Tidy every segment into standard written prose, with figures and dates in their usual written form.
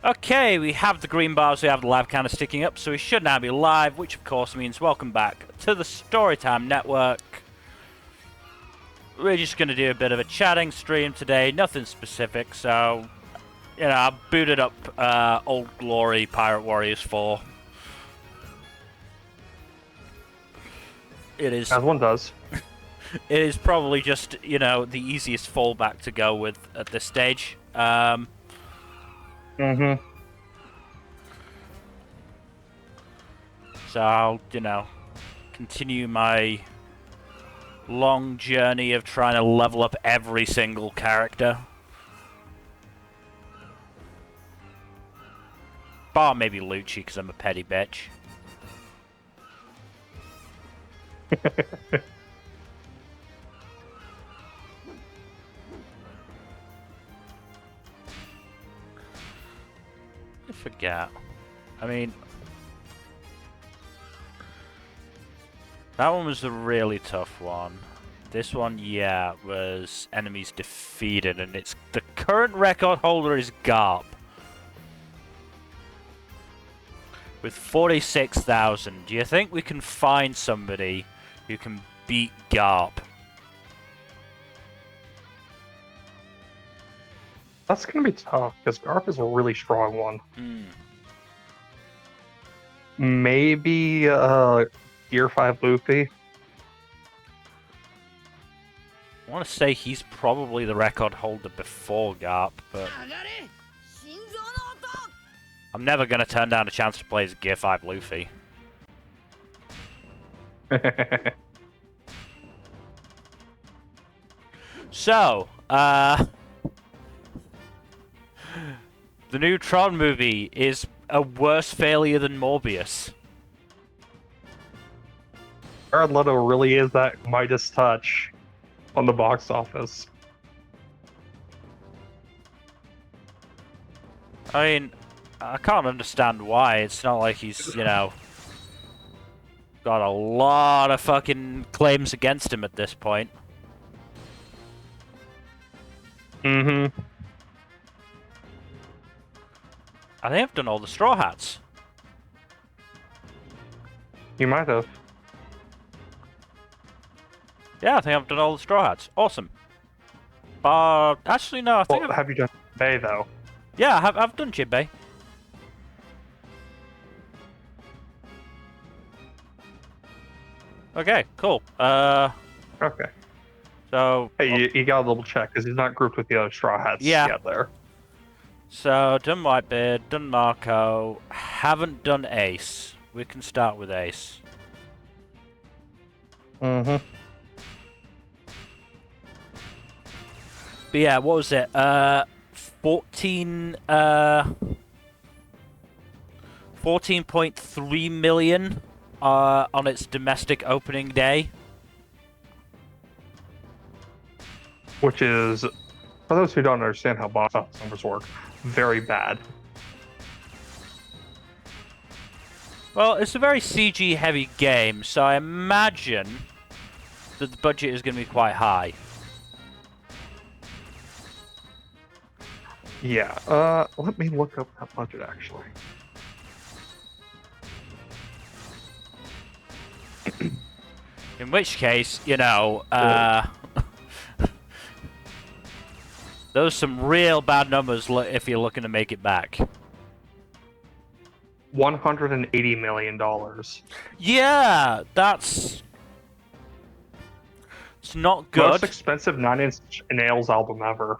Okay, we have the green bars, we have the live counter sticking up, so we should now be live, which of course means welcome back to the Storytime Network. We're just going to do a bit of a chatting stream today, nothing specific, so, you know, I booted up Old Glory Pirate Warriors 4. It is... As one does. It is probably just, you know, the easiest fallback to go with at this stage. So I'll, you know, continue my long journey of trying to level up every single character. Bar maybe Lucci, because I'm a petty bitch. I forget. I mean... that one was a really tough one. This one, yeah, was enemies defeated, and it's the current record holder is Garp. With 46,000. Do you think we can find somebody who can beat Garp? That's gonna be tough, because Garp is a really strong one. Maybe, Gear 5 Luffy. I want to say he's probably the record holder before Garp, but... I'm never going to turn down a chance to play as Gear 5 Luffy. So, the new Tron movie is a worse failure than Morbius. Jared Leto really is that Midas touch on the box office. I mean, I can't understand why. It's not like he's, you know, got a lot of fucking claims against him at this point. I think I've done all the Straw Hats. You might have. Yeah, I think I've done all the Straw Hats. Awesome. Actually, no, I think Well, have you done Bay, though? Yeah, I've done Jinbei. Okay, cool. Okay. So... hey, you got a little check, because he's not grouped with the other Straw Hats yet there. So, done Whitebeard, done Marco, haven't done Ace. We can start with Ace. But yeah, what was it? 14.3 million on its domestic opening day. Which is, for those who don't understand how box office numbers work, very bad. Well, it's a very CG-heavy game, so I imagine that the budget is going to be quite high. Yeah, let me look up that budget, actually. In which case, you know, those are some real bad numbers if you're looking to make it back. $180 million. Yeah, that's... it's not good. Most expensive Nine Inch Nails album ever.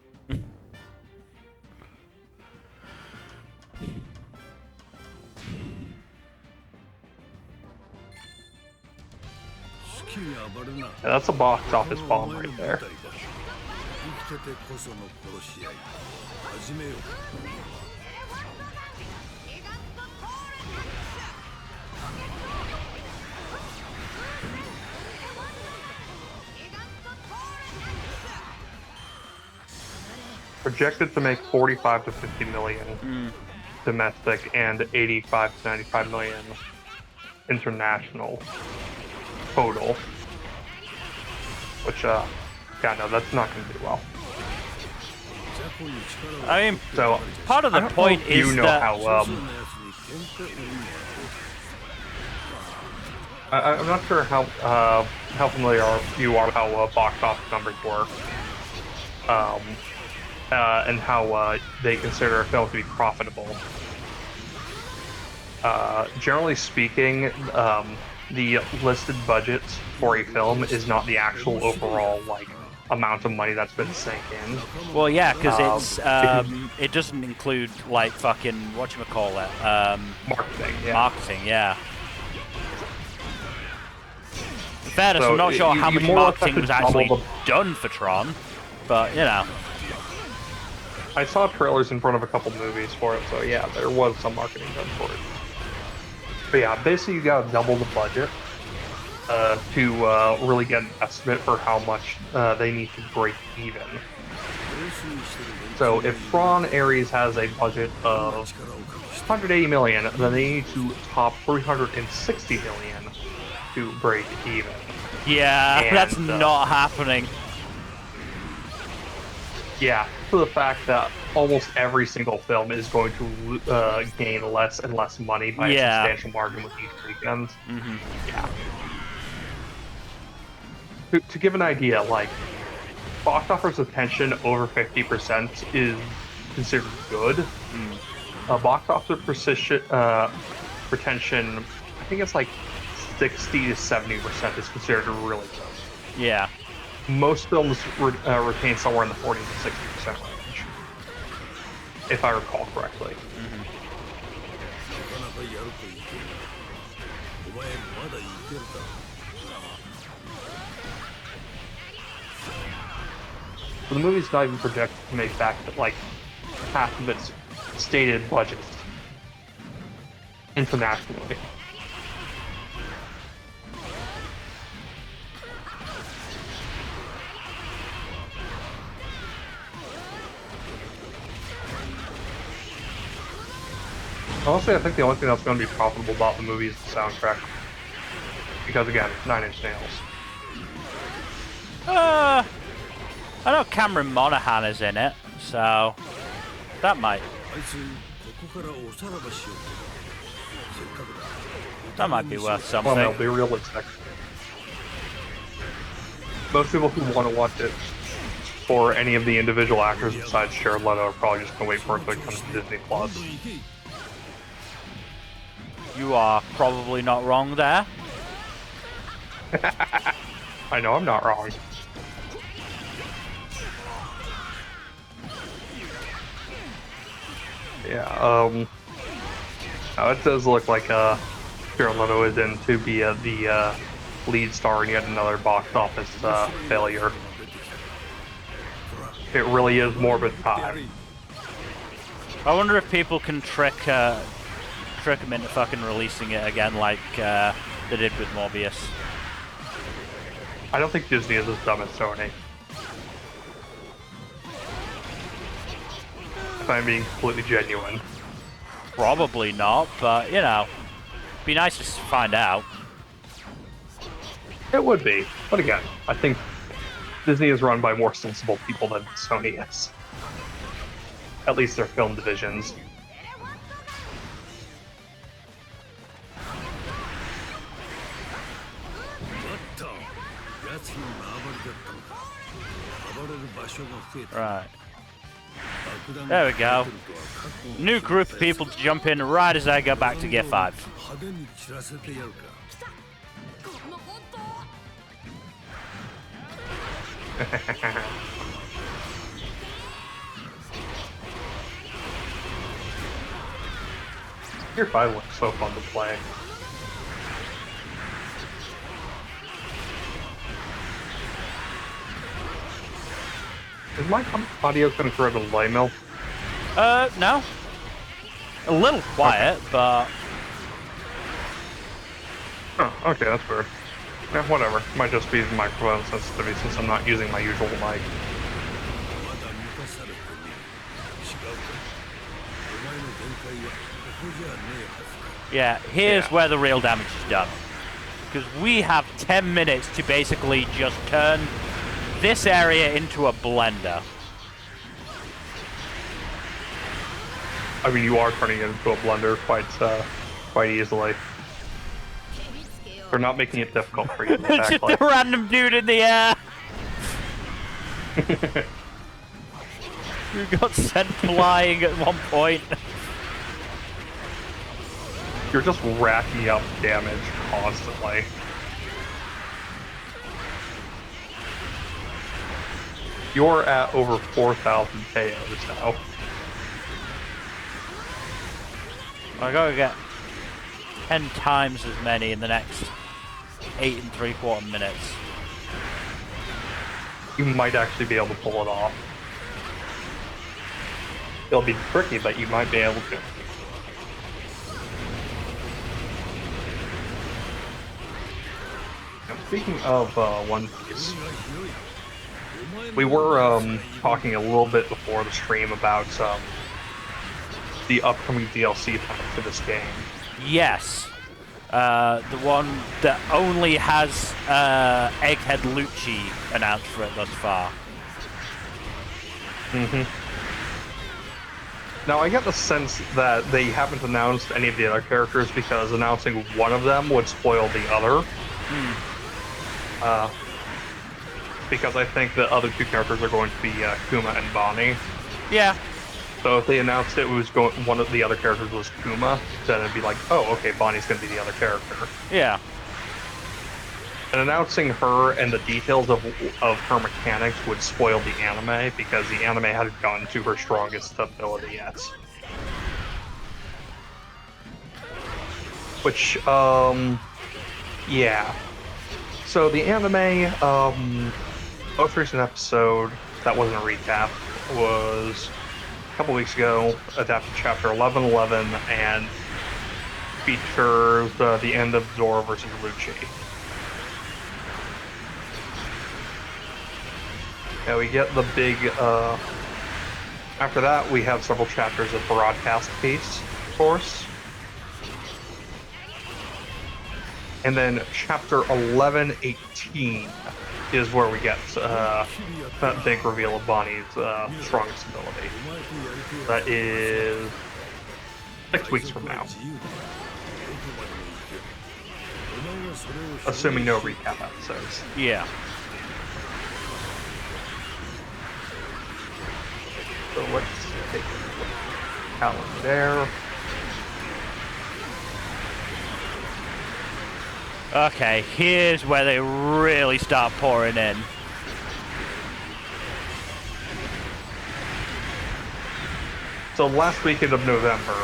Yeah, that's a box office bomb right there. Projected to make 45 to 50 million domestic and 85 to 95 million international total. Which, yeah, no, that's not going to do well. I mean, So part of the I don't know point if is you know that I'm not sure how familiar you are with how box office numbers work, and how they consider a film to be profitable. Generally speaking, the listed budget for a film is not the actual overall amount of money that's been sank in. well, yeah, because it's because it doesn't include like fucking whatchamacallit, marketing. Yeah. marketing, yeah. In fairness, So I'm not sure how you much more or less marketing have was to actually double done for Tron, but you know. I saw trailers in front of a couple movies for it, so yeah, there was some marketing done for it. But yeah, basically you gotta double the budget to really get an estimate for how much they need to break even. So if Tron Ares has a budget of 180 million, then they need to top 360 million to break even. Yeah, And, that's not happening. Yeah, for the fact that almost every single film is going to gain less and less money by a substantial margin with each weekend. Mm-hmm. Yeah. To give an idea, box office retention over 50% is considered good. Box office retention, I think it's 60 to 70% is considered really good. Yeah. Most films retain somewhere in the 40 to 60% range, if I recall correctly. So the movie's not even projected to make back half of its stated budget internationally. Honestly, I think the only thing that's going to be profitable about the movie is the soundtrack. Because again, Nine Inch Nails. I know Cameron Monaghan is in it, so that might be worth something. Well, no, be realistic. Most people who want to watch it for any of the individual actors besides Jared Leto are probably just going to wait for it to come to Disney Plus. You are probably not wrong there. I know I'm not wrong. Yeah, now it does look like Jared Leto is in to be the lead star in yet another box office failure. It really is morbid time. I wonder if people can trick him into fucking releasing it again like they did with Morbius. I don't think Disney is as dumb as Sony. If I'm being completely genuine. Probably not, but you know, be nice to find out. It would be, but again, I think Disney is run by more sensible people than Sony is. At least their film divisions. Right. There we go. New group of people to jump in right as I go back to Gear 5. Gear 5 looks so fun to play. Is my audio coming through the delay mill? No. A little quiet, okay. But... Oh, okay, that's weird. Yeah, whatever. Might just be microphone sensitivity since I'm not using my usual mic. Yeah, here's where the real damage is done. Because we have 10 minutes to basically just turn this area into a blender. I mean, you are turning it into a blender quite easily. They're not making it difficult for you, Just exactly. a random dude in the air. Who got sent flying at one point. You're just racking up damage constantly. You're at over 4,000 KOs now. I gotta get 10 times as many in the next 8 3/4 minutes. You might actually be able to pull it off. It'll be tricky, but you might be able to. Now, speaking of One Piece, we were talking a little bit before the stream about the upcoming DLC pack for this game. Yes. The one that only has Egghead Lucci announced for it thus far. Mm-hmm. Now, I get the sense that they haven't announced any of the other characters because announcing one of them would spoil the other. Because I think the other two characters are going to be Kuma and Bonnie. Yeah. So if they announced it was one of the other characters was Kuma, then it'd be like, oh, okay, Bonnie's going to be the other character. Yeah. And announcing her and the details of her mechanics would spoil the anime because the anime hadn't gotten to her strongest ability yet. Which, yeah. So the anime, most recent episode, that wasn't a recap, was a couple weeks ago, adapted chapter 1111 and features the end of Zoro versus Lucci. Yeah, we get the big, after that we have several chapters of broadcast piece, of course. And then chapter 1118 is where we get that big reveal of Bonnie's strongest ability. That is 6 weeks from now. Assuming no recap episodes. Yeah. So let's take a look at the calendar there. Okay, here's where they really start pouring in. So last weekend of November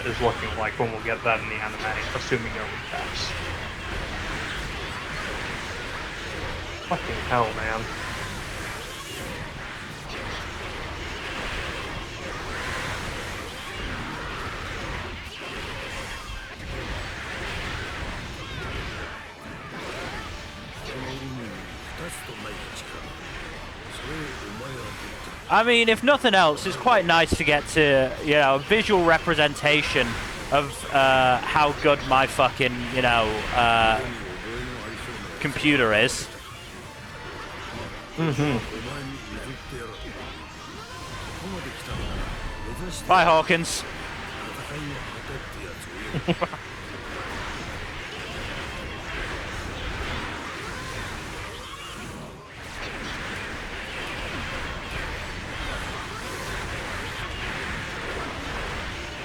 is looking like when we'll get that in the anime, assuming no recaps. Fucking hell, man. I mean, if nothing else, it's quite nice to get to, you know, a visual representation of how good my fucking, you know, computer is. Mm-hmm. Bye, Hawkins.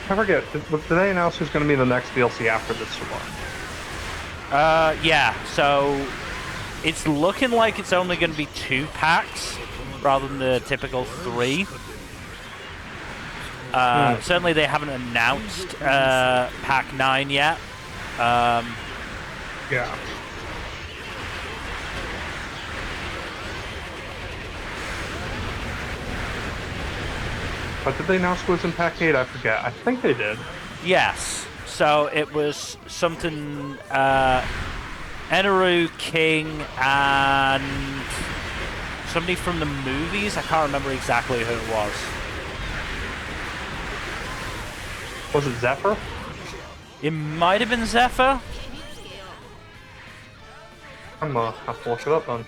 I forget, did they announce who's going to be the next DLC after this one? Yeah, so it's looking like it's only going to be 2 packs rather than the typical 3. Certainly they haven't announced pack 9 yet. Yeah. But did they announce who was in pack 8? I forget. I think they did. Yes. So it was something Eneru, King, and somebody from the movies. I can't remember exactly who it was. Was it Zephyr? It might have been Zephyr. I'm gonna have to look it up then.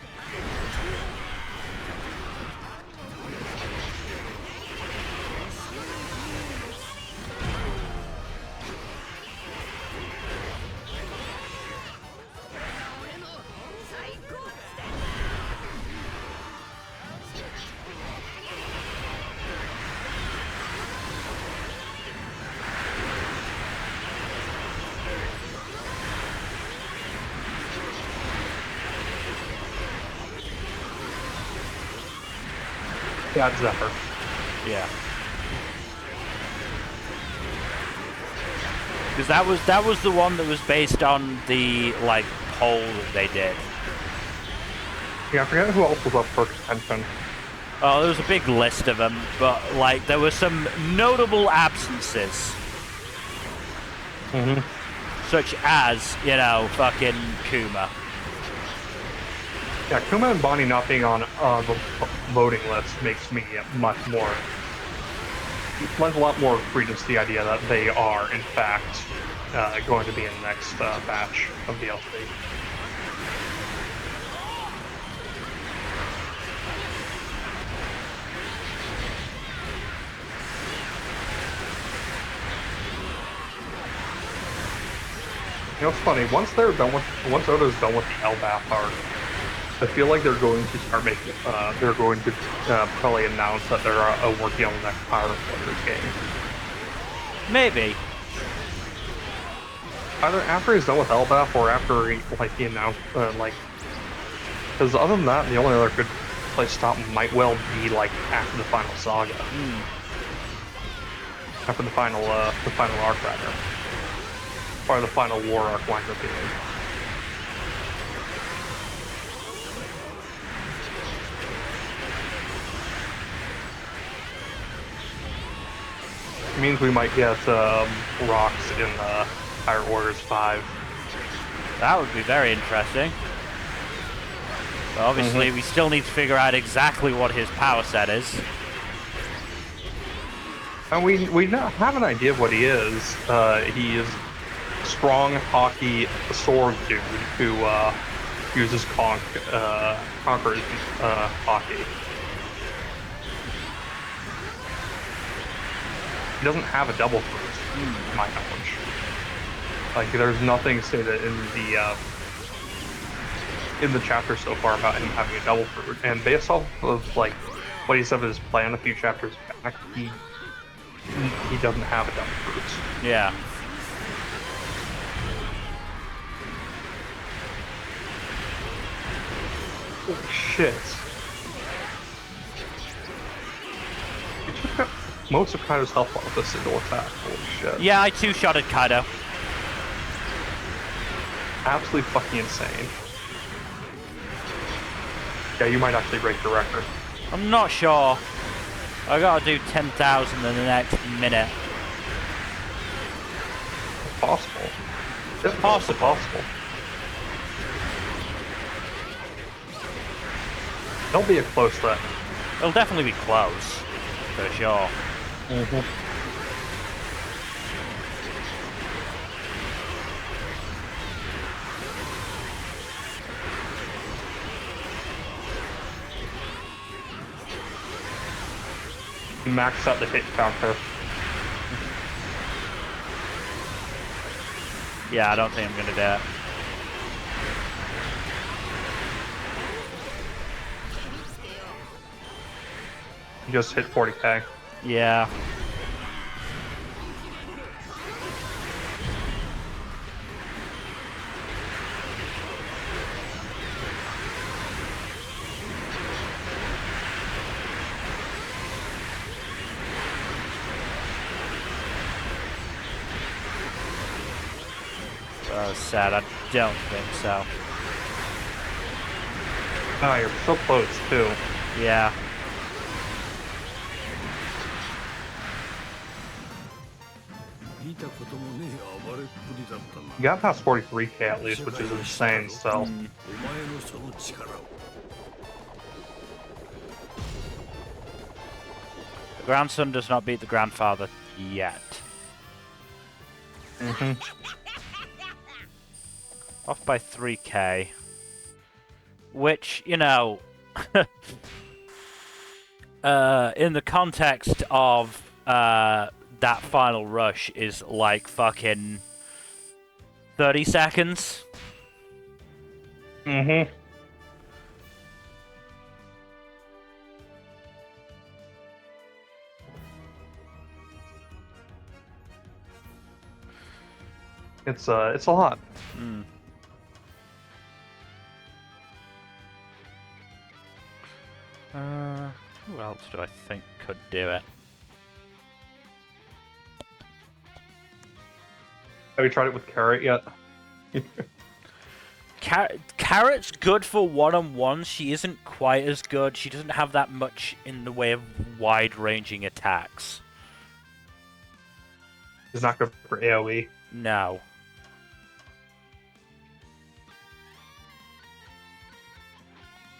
Yeah, it's Zephyr. Yeah. Because that was the one that was based on the like poll that they did. Yeah, I forget who else was up for contention. Oh, there was a big list of them, but like there were some notable absences, such as fucking Kuma. Yeah, Kuma and Bonnie not being on the voting list makes me lends a lot more credence to the idea that they are, in fact, going to be in the next batch of DLC. You know, it's funny. Once Oda's done with the Elbaf arc, I feel like they're going to start making. They're going to probably announce that they're working on the next Pirate Warriors game. Maybe. Either after he's done with Elbaf or after he announced because other than that, the only other good place to stop might well be like after the final saga. After the final arc rather. Or the final war arc winds up being. It means we might get rocks in Pirate Warriors 5. That would be very interesting. But obviously, we still need to figure out exactly what his power set is. And we have an idea of what he is. He is strong hockey sword dude who uses conquers hockey. He doesn't have a double fruit, to my knowledge. Like, there's nothing stated in the chapter so far about him having a double fruit. And based off of like what he said of his plan a few chapters back, he doesn't have a double fruit. Yeah. Holy shit. He took out most of Kaido's health off this single attack. Holy shit. Yeah, I two-shotted Kaido. Absolutely fucking insane. Yeah, you might actually break the record. I'm not sure. I gotta do 10,000 in the next minute. Possible. It's Possible. There'll be a close threat. It'll definitely be close, for sure. Max out the hit counter. Yeah, I don't think I'm gonna do it. You just hit 40k. Yeah. Sad. I don't think so. Oh, you're so close too. Yeah. You got past 43k at least, which is insane, so. The grandson does not beat the grandfather yet. Off by 3k. Which, in the context of that final rush is like fucking 30 seconds. It's a lot. Who else who I think could do it. Have you tried it with Carrot yet? Carrot's good for one-on-one. She isn't quite as good. She doesn't have that much in the way of wide-ranging attacks. It's not good for AoE. No.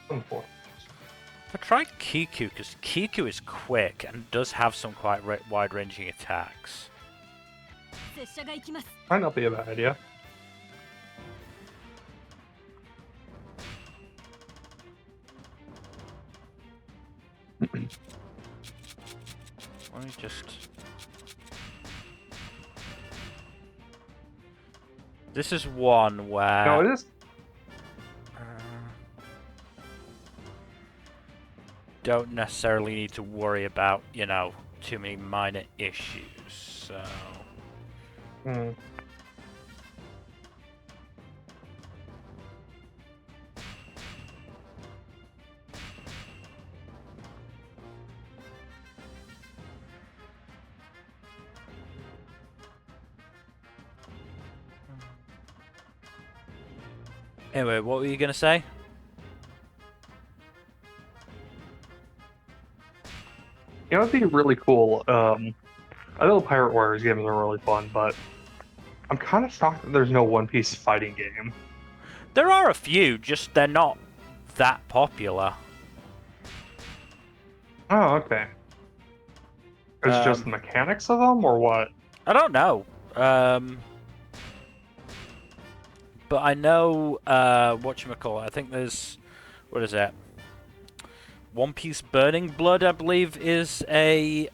But try Kiku, because Kiku is quick and does have some quite wide-ranging attacks. Might not be a bad idea. Let me just... This is one where... No, it is. Don't necessarily need to worry about, you know, too many minor issues, so... Anyway, what were you gonna say? You know, it'd be really cool. I know the Pirate Warriors games are really fun, but I'm kind of shocked that there's no One Piece fighting game. There are a few, just they're not that popular. Oh, okay. Is it just the mechanics of them, or what? I don't know. But I know, whatchamacallit, I think there's, what is it? One Piece Burning Blood, I believe, is a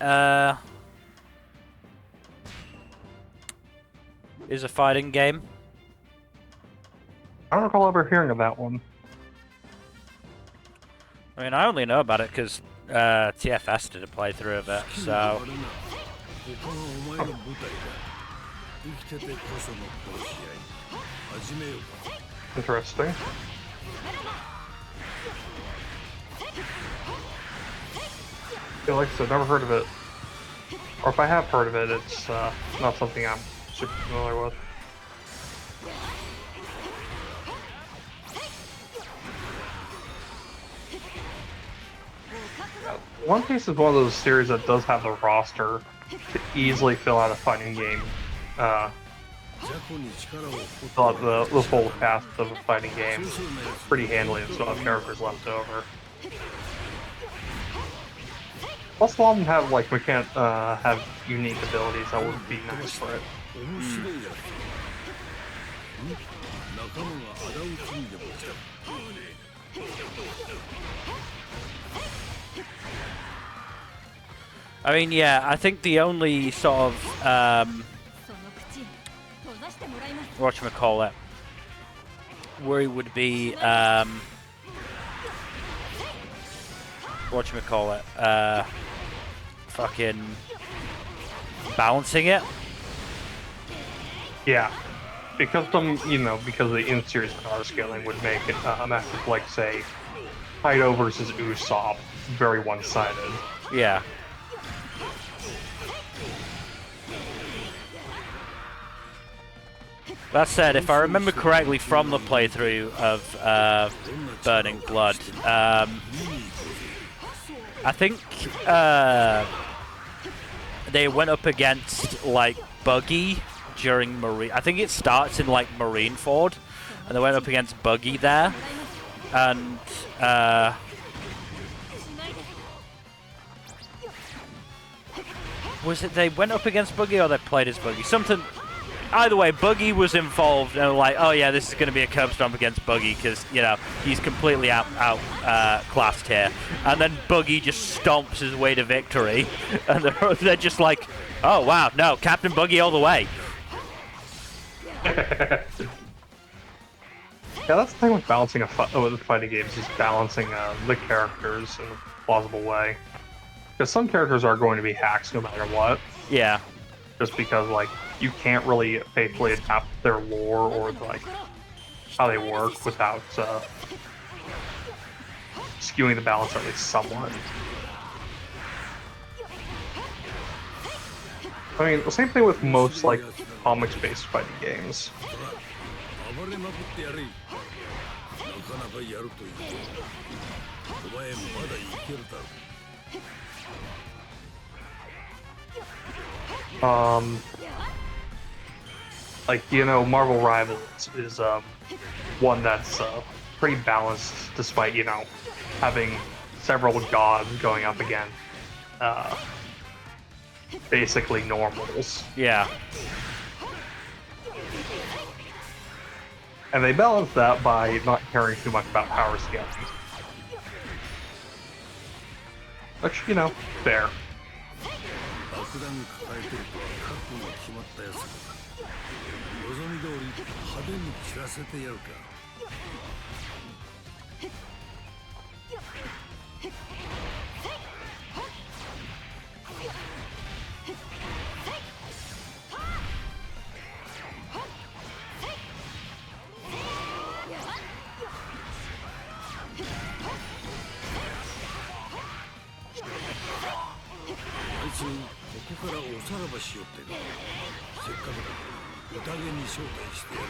fighting game. I don't recall ever hearing of that one. I mean, I only know about it because TFS did a playthrough of it, so... Interesting. Yeah, like I said, never heard of it. Or if I have heard of it, it's not something I'm super familiar with. One Piece is one of those series that does have the roster to easily fill out a fighting game. Fill out the full cast of a fighting game pretty handily and still have characters left over. Plus, a lot of them have like have unique abilities that would be nice for it. I mean, yeah, I think the only sort of, whatchamacallit, worry would be, whatchamacallit, fucking balancing it. Yeah, because because the in-series power scaling would make it a massive, like, say, Kaido versus Usopp, very one-sided. Yeah. That said, if I remember correctly from the playthrough of Burning Blood, I think they went up against like Buggy during Marine. I think it starts in like Marineford, and they went up against Buggy there, and was it they went up against Buggy or they played as Buggy? Something. Either way, Buggy was involved, and like, oh yeah, this is going to be a curb stomp against Buggy because you know he's completely classed here. And then Buggy just stomps his way to victory, and they're just like, oh wow, no, Captain Buggy all the way. Yeah, that's the thing with balancing with fighting games is balancing the characters in a plausible way. Because some characters are going to be hacks no matter what. Yeah. Just because like you can't really faithfully adapt their lore or like how they work without skewing the balance at least somewhat. I mean, the same thing with most like comics-based fighting games. 暴れまくってやれ。なかなかやるというと、お前まだいけるだろう。Like, you know, Marvel Rivals is one that's pretty balanced, despite, you know, having several gods going up against basically normals. Yeah. And they balance that by not caring too much about power scaling. Which, you know, fair. 爆弾抱えてるとは覚悟が決まったやつだ。望み通り派手に散らせてやるか。あいつここからおさらばしよってな。せっかくだ。宴に招待してやる。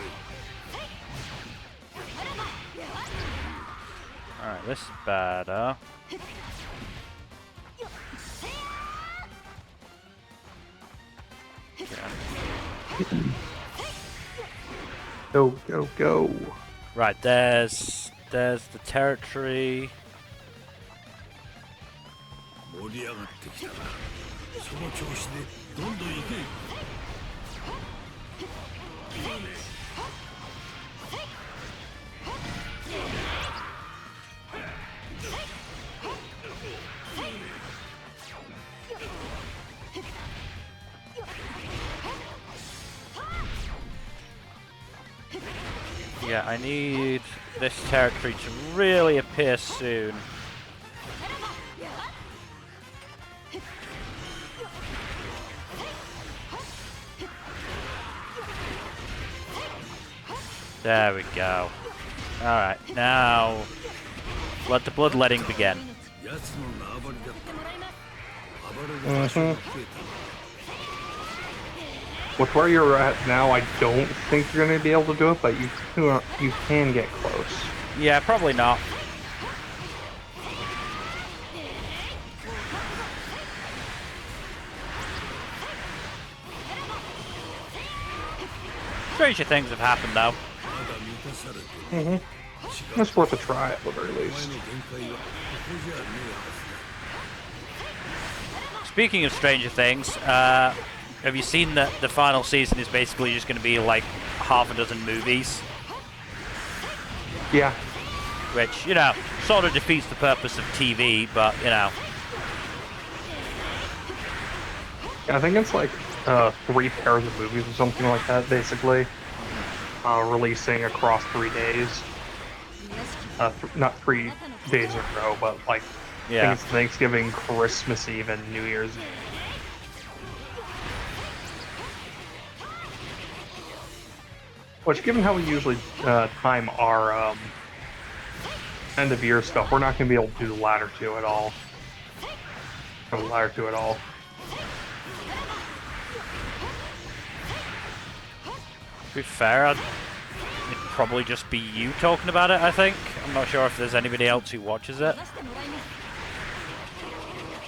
Alright, this is better. Go, go, go. Right, there's the territory. 盛り上がってきたな。その調子でどんどん行け。Yeah, I need this territory to really appear soon. There we go. Alright, now let the bloodletting begin. 奴の縄張りだった。暴れる場所が増えた。With where you're at now, I don't think you're going to be able to do it, but you can get close. Yeah, probably not. Stranger things have happened, though. まだ満たされてる。 It's worth a try at the very お前 least. の限界はここじゃねえはずだ。 Speaking of Stranger Things, have you seen that the final season is basically just going to be like half a dozen movies? Yeah. Which, you know, sort of defeats the purpose of TV, but, you know. I think it's like 3 pairs of movies or something like that, basically. Releasing across 3 days. Not 3 days in a row, but like, I Yeah. think it's Thanksgiving, Christmas Eve, and New Year's Eve. Which, given how we usually time our end of year stuff, we're not going to be able to do the latter two at all. Or the latter two at all. To be fair, it'd probably just be you talking about it, I think. I'm not sure if there's anybody else who watches it.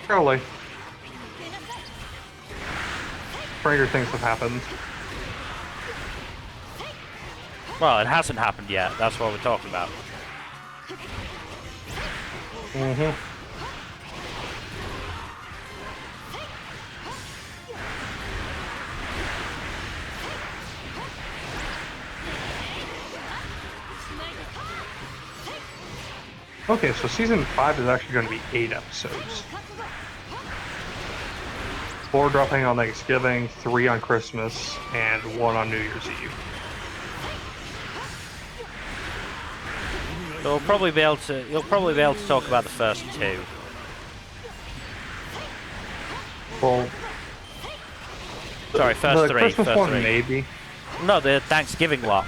Probably. Stranger things have happened. Well, it hasn't happened yet. That's what we're talking about. Mm-hmm. Okay, so season 5 is actually going to be 8 episodes. 4 dropping on Thanksgiving, 3 on Christmas, and 1 on New Year's Eve. You'll probably be able to talk about the first 2. Well, Sorry, the first 3. Christmas First one 3. maybe. No, the Thanksgiving lot.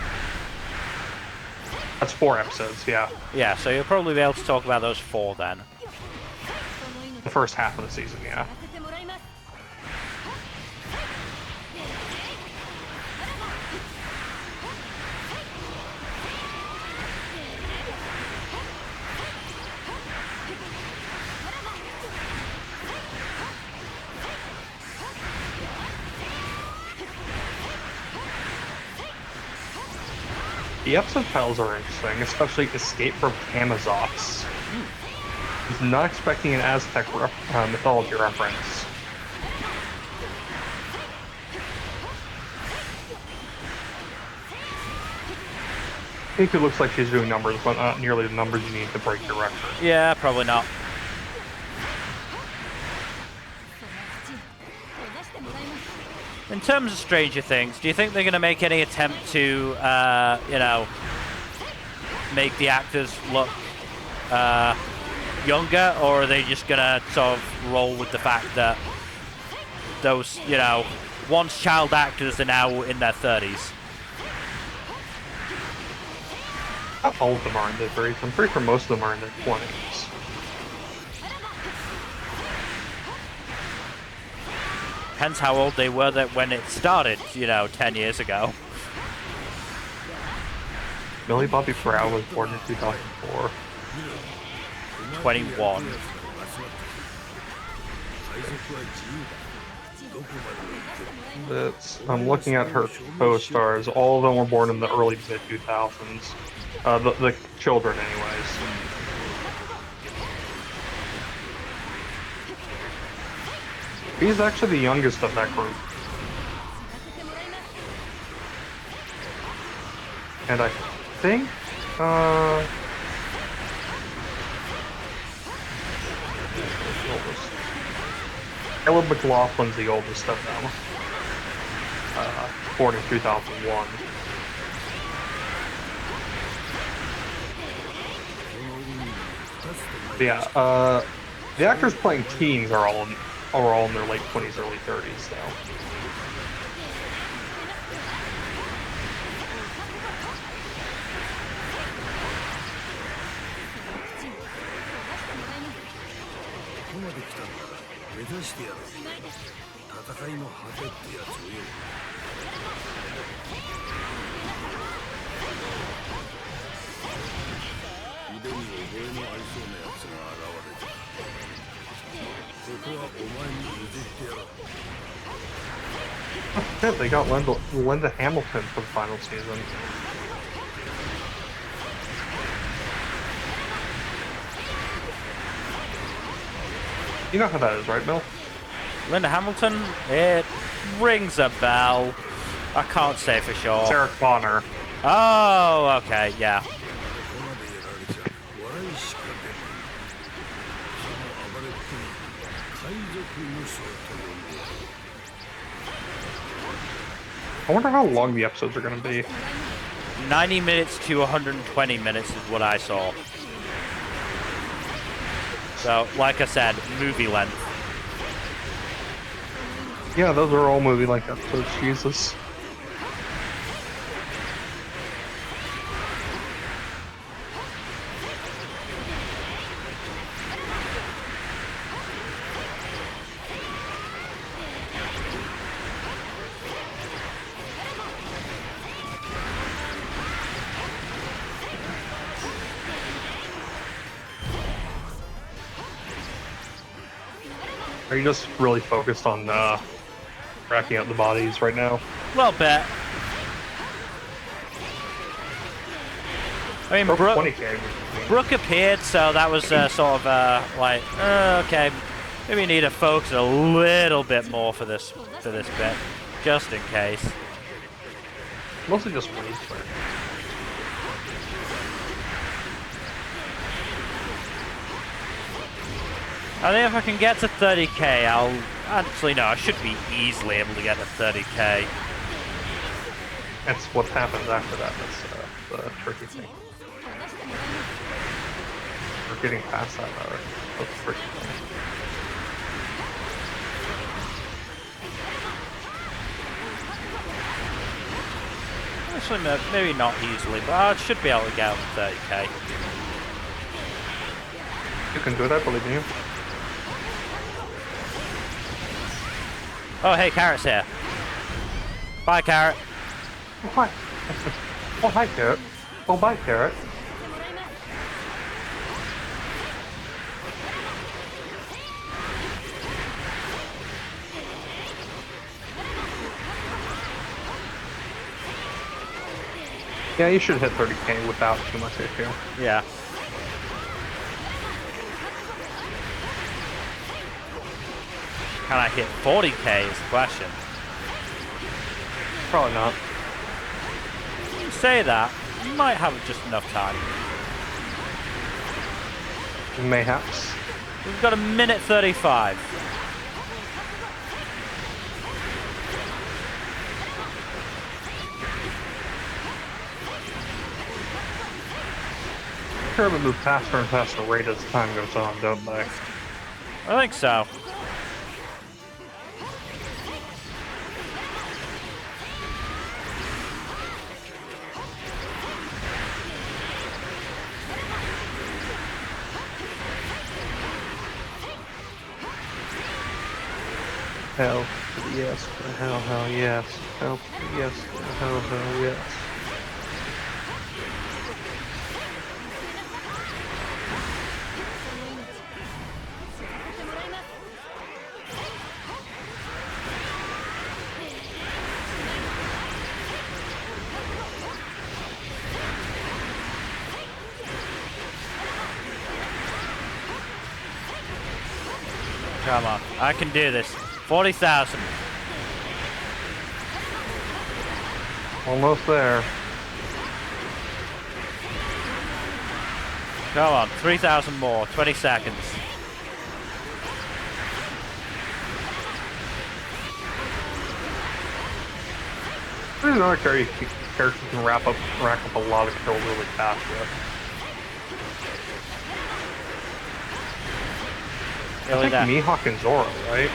That's 4 episodes, yeah. Yeah, so you'll probably be able to talk about those 4 then. The first half of the season, yeah. The episode titles are interesting, especially Escape from Kamazox. I was not expecting an Aztec mythology reference. Piku looks like she's doing numbers, but not nearly the numbers you need to break your record. Yeah, probably not. In terms of Stranger Things, do you think they're going to make any attempt to, you know, make the actors look younger, or are they just going to sort of roll with the fact that those, you know, once child actors are now in their 30s? Not all of them are in their 30s. I'm pretty sure most of them are in their 20s. Depends how old they were when it started, you know, 10 years ago. Millie Bobby Brown was born in 2004. 21. I'm looking at her co-stars. All of them were born in the early mid-2000s. The children, anyways. He's actually the youngest of that group. And I think, Caleb McLaughlin's the oldest of them. Born in 2001. But yeah, the actors playing teens are all in their late 20s, early 30s, though. Yeah, they got Linda Hamilton for the final season. You know how that is, right, Bill? Linda Hamilton? It rings a bell. I can't say for sure. Sarah Connor. Oh, okay, yeah. I wonder how long the episodes are going to be. 90 minutes to 120 minutes is what I saw. So, like I said, movie length. Yeah, those are all movie-like episodes. Jesus. Are you just really focused on cracking out the bodies right now? A little bit. I mean, Broke Brooke, 20K. Brooke appeared, so that was sort of like, okay, maybe we need to focus a little bit more for this bit, just in case. Mostly just waves, but I think if I can get to 30k, I'll... Actually, no, I should be easily able to get to 30k. that's what happens after that. That's the tricky thing. We're getting past that, rather. That's the tricky thing. Actually, maybe not easily, but I should be able to get up to 30k. You can do that, believe me. Oh, hey, Carrot's here. Bye, Carrot. Oh, hi. Oh, hi, Carrot. Oh, bye, Carrot. Yeah, you should hit 30k without too much issue. Yeah. Can I hit 40k is the question. Probably not. You say that, you might have just enough time. Mayhaps. We've got a minute 35. Pyramid move faster and faster rate as time goes on, don't they? I think so. Hell yes, hell yes, hell yes, hell yes. Come on, I can do this. 40,000. Almost there. Come on, 3,000 more. 20 seconds. There's another character can rack up a lot of kills really fast with. I think Mihawk and Zoro, right?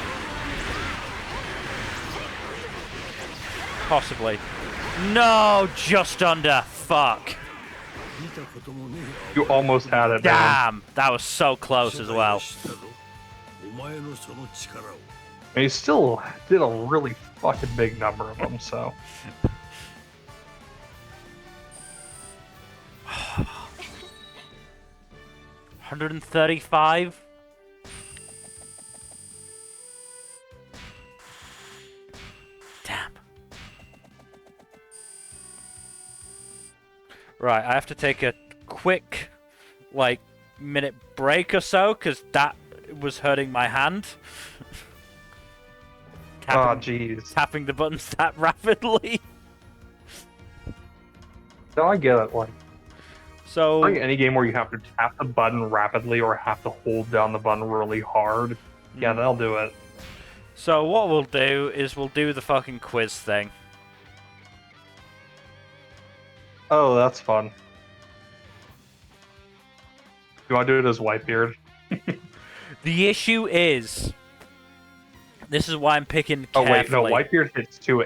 Possibly. No, just under. Fuck. You almost had it, man. Damn, that was so close as well. And he still did a really fucking big number of them, so. $135. Damn. Right, I have to take a quick, like, minute break or so, because that was hurting my hand. Oh, jeez. Tapping the buttons that rapidly. No, I get it. Like, so like any game where you have to tap the button rapidly or have to hold down the button really hard, yeah, that'll do it. So what we'll do is we'll do the fucking quiz thing. Oh, that's fun. You want to do it as Whitebeard? The issue is, this is why I'm picking carefully. Oh wait, no, Whitebeard hits 2.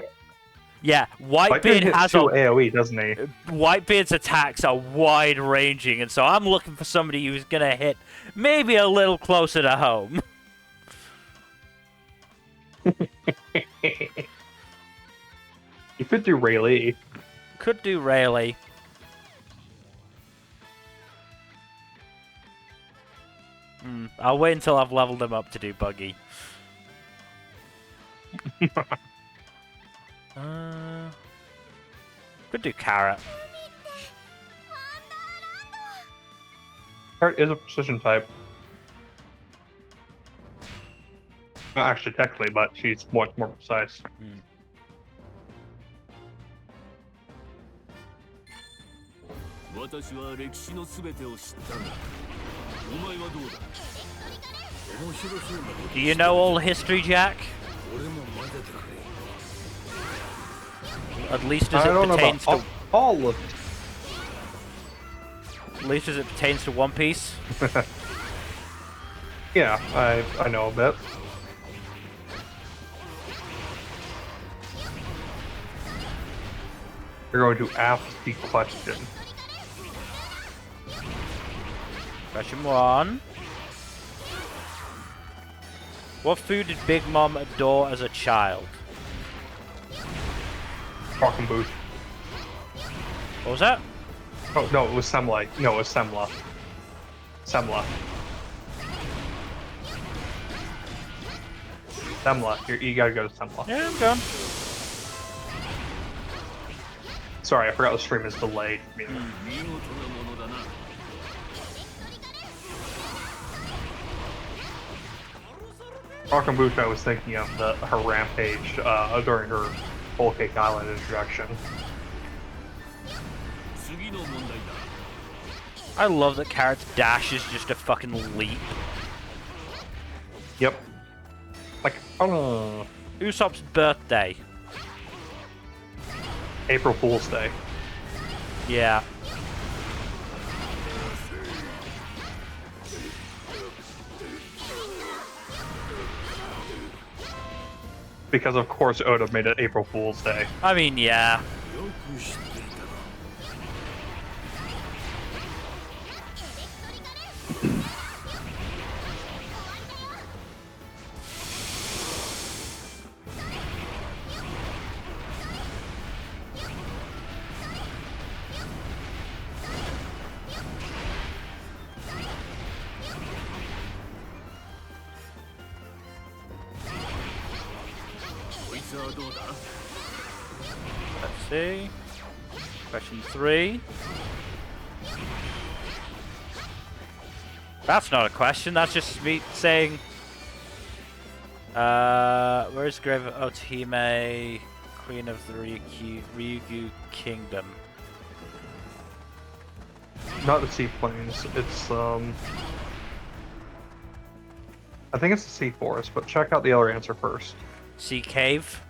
Yeah, Whitebeard hits has 2 AoE, doesn't he? Whitebeard's attacks are wide-ranging, and so I'm looking for somebody who's gonna hit maybe a little closer to home. You could do Rayleigh. Could do Rayleigh. I'll wait until I've leveled him up to do Buggy. Could do Carrot. Carrot is a precision type. Not actually, technically, but she's much more precise. Do you know all history, Jack? At least as I don't it know pertains about to all of at least as it pertains to One Piece. Yeah, I know a bit. You're going to ask the question. Question 1. What food did Big Mom adore as a child? Talking booth. What was that? Oh no, it was Semla. No, it was Semla. Semla. Semla. You gotta go to Semla. Yeah, I'm gone. sorry, I forgot the stream is delayed.見事なものだな。Akambucha was thinking of her rampage during her Whole Cake Island introduction. 次の問題だ。 I love that Carrot's dash is just a fucking leap. Yep. Like, oh, Usopp's birthday. April Fool's Day. Yeah. Because of course Oda made it April Fool's Day. I mean, yeah. よく知っていたな。 こいつはどうだ？ Let's see. Question 3. That's not a question, that's just me saying... where's the grave of Otihime, Queen of the Ryukyu Kingdom? Not the Sea Plains. It's I think it's the Sea Forest, but check out the other answer first. Sea Cave?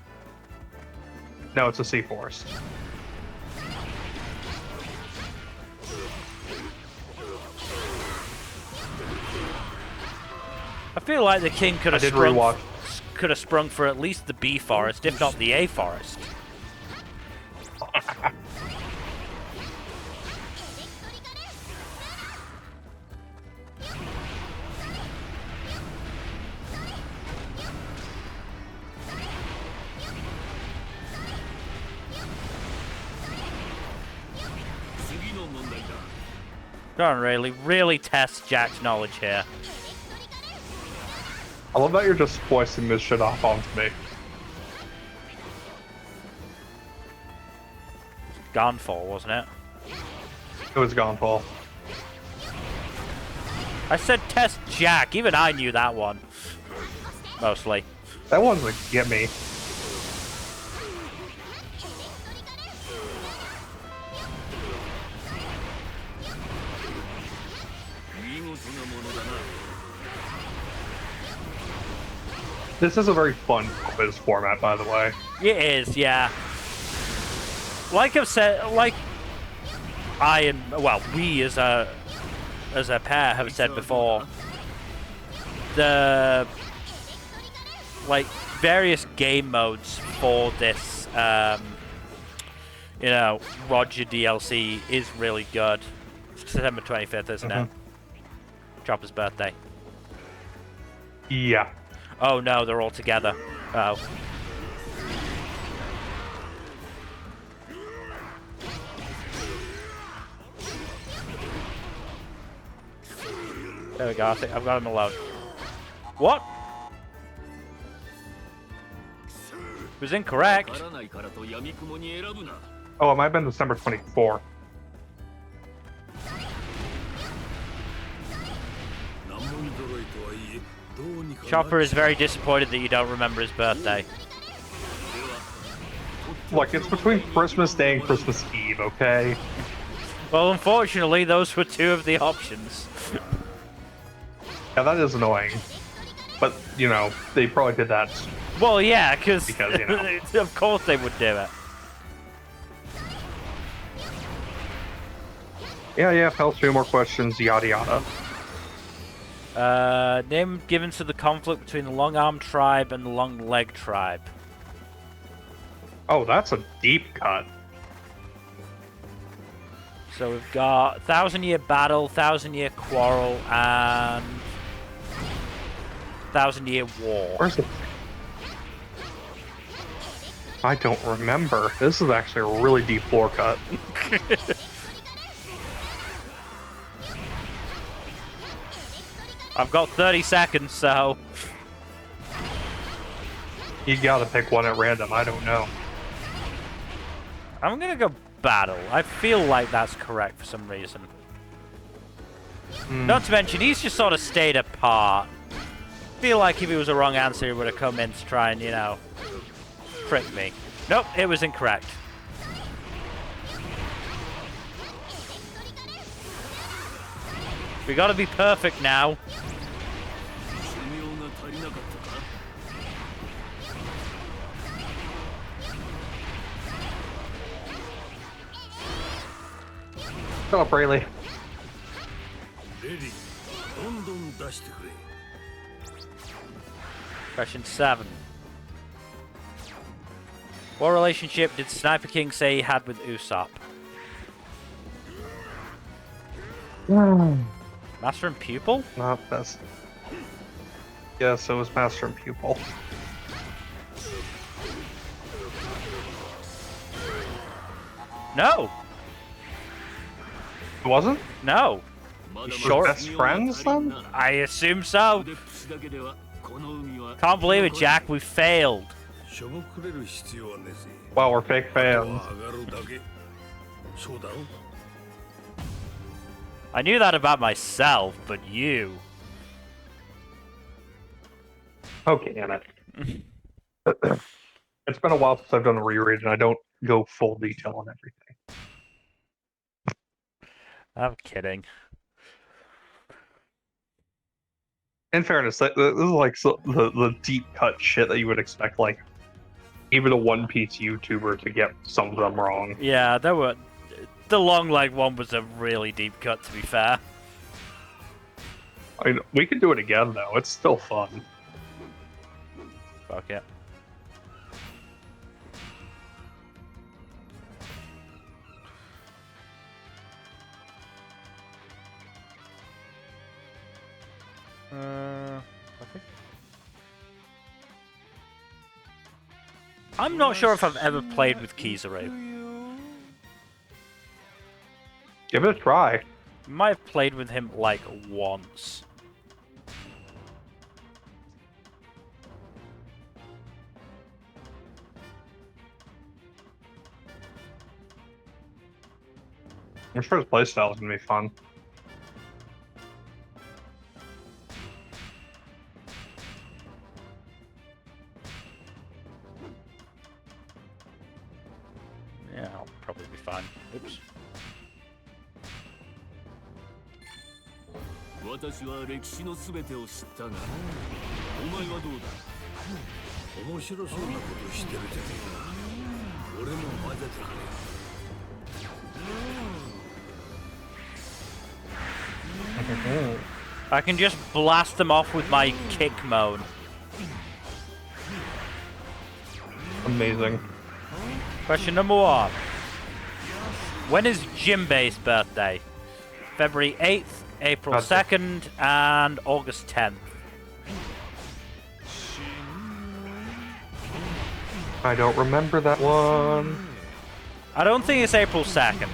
No, it's a Sea Forest. I feel like the king could I have did sprung, rewatch. could have sprung for at least the B forest, if not the A forest. Go on, Rayleigh. Really test Jack's knowledge here. I love that you're just splicing this shit off onto me. Gonfall, wasn't it? It was Gonfall. I said test Jack. Even I knew that one. Mostly. That one's like, get me. This is a very fun quiz format, by the way. It is, yeah. Like I've said, like I and well, we as a pair have said before, the like various game modes for this, you know, Roger DLC is really good. It's September 25th, isn't it? Chopper's birthday. Yeah. Oh no, they're all together. Oh. There we go, I think I've got him alone. What? It was incorrect. Oh, it might have been December 24th. Chopper is very disappointed that you don't remember his birthday. Look, it's between Christmas Day and Christmas Eve, okay? Well, unfortunately, those were two of the options. Yeah, that is annoying. But, you know, they probably did that. Well, yeah, because you know. of course they would do it. Yeah, Pels, 2 more questions, yada yada. Name given to the conflict between the Long Arm tribe and the Long Leg tribe. Oh, that's a deep cut. So we've got 1,000-Year Battle, 1,000-Year Quarrel, and 1,000-Year War. Where's it? I don't remember. This is actually a really deep lore cut. I've got 30 seconds, so... You gotta pick one at random, I don't know. I'm gonna go battle. I feel like that's correct for some reason. Not to mention, he's just sort of stayed apart. I feel like if it was a wrong answer, he would have come in to try and, you know, trick me. Nope, it was incorrect. We gotta be perfect now. 寿命が足りなかったか Shut up, Rayleigh. レディどんどん出してくれ Question 7. What relationship did Sniper King say he had with Usopp? Master and pupil? Not best. Yes, it was master and pupil. No. It wasn't? No. Short. Best friends then? I assume so. 腕っぷしだけではこの海は Can't believe it, Jack. We failed. しょぼくれる必要はねえぜ Wow, we're fake あと fans. は上がるだけそうだろ I knew that about myself, but you. Okay, damn it. It's been a while since I've done a reread, and I don't go full detail on everything. I'm kidding. In fairness, this is like the deep cut shit that you would expect, like even a One Piece YouTuber to get some of them wrong. Yeah, there were. The long leg one was a really deep cut, to be fair. I mean, we can do it again though. It's still fun. Fuck it. I think. I'm not sure if I've ever played with Kizaru. Give it a try. Might have played with him like once. I'm sure his playstyle is gonna be fun. Yeah, I'll probably be fine. Oops. 私は歴史のすべてを知ったがお前はどうだ面白そうなことしてるじゃねえか俺も混ぜてくれ I can just blast them off with my kick mode. Amazing. Question number 1. When is Jinbei's birthday? February 8th, April That's it. 2nd, and August 10th. I don't remember that one. I don't think it's April 2nd.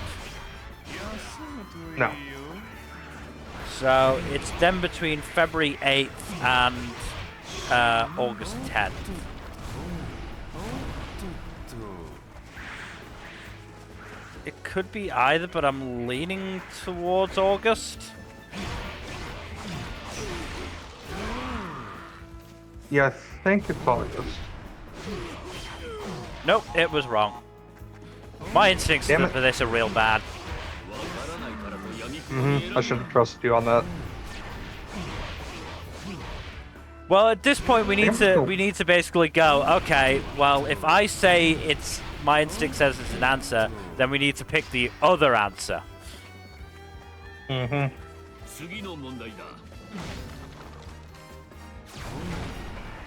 No. So it's then between February 8th and August 10th. It could be either, but I'm leaning towards August. Yeah, I think it's August. Nope, it was wrong. My instincts Damn it. for this are real bad. I should have trusted you on that. Well, at this point, we need to basically go. Okay, well, if I say it's my instinct says it's an answer, then we need to pick the other answer. Mm-hmm. 次の問題だ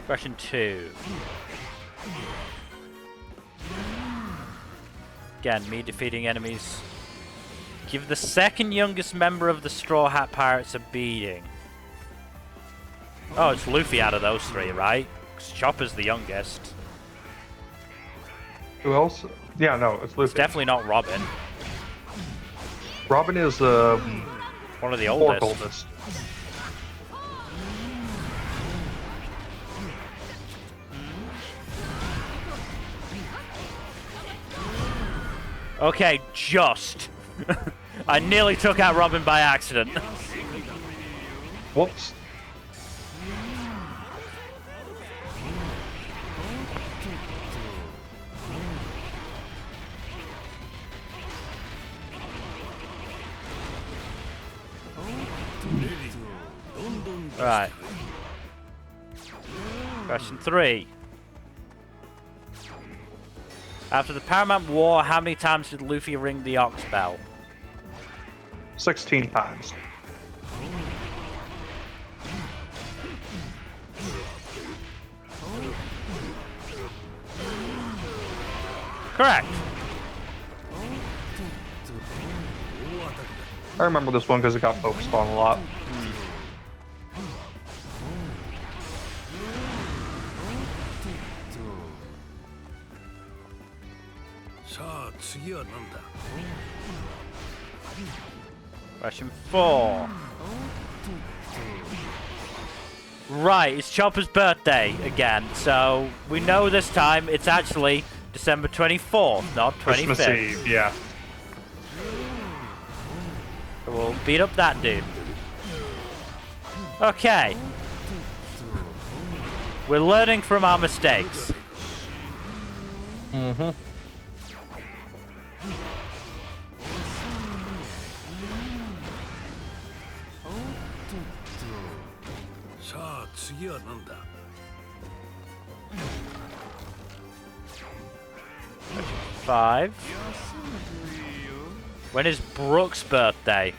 Question 2. Again, me defeating enemies. Give the second youngest member of the Straw Hat Pirates a beating. Oh, it's Luffy out of those three, right? 'Cause Chopper's the youngest. Who else? Yeah, no, it's It's Luffy. definitely not Robin. Robin is One of the fourth oldest. oldest. Okay, just. I nearly took out Robin by accident. Whoops. Right. Question 3. After the Paramount War, how many times did Luffy ring the Ox Bell? 16 times. Correct. I remember this one because it got focused on a lot. Question 4. Right, it's Chopper's birthday again, so we know this time it's actually December 24th, not 25th. Christmas Eve, yeah. So we'll beat up that dude. Okay. We're learning from our mistakes. Mm-hmm. Five. When is Brooke's birthday?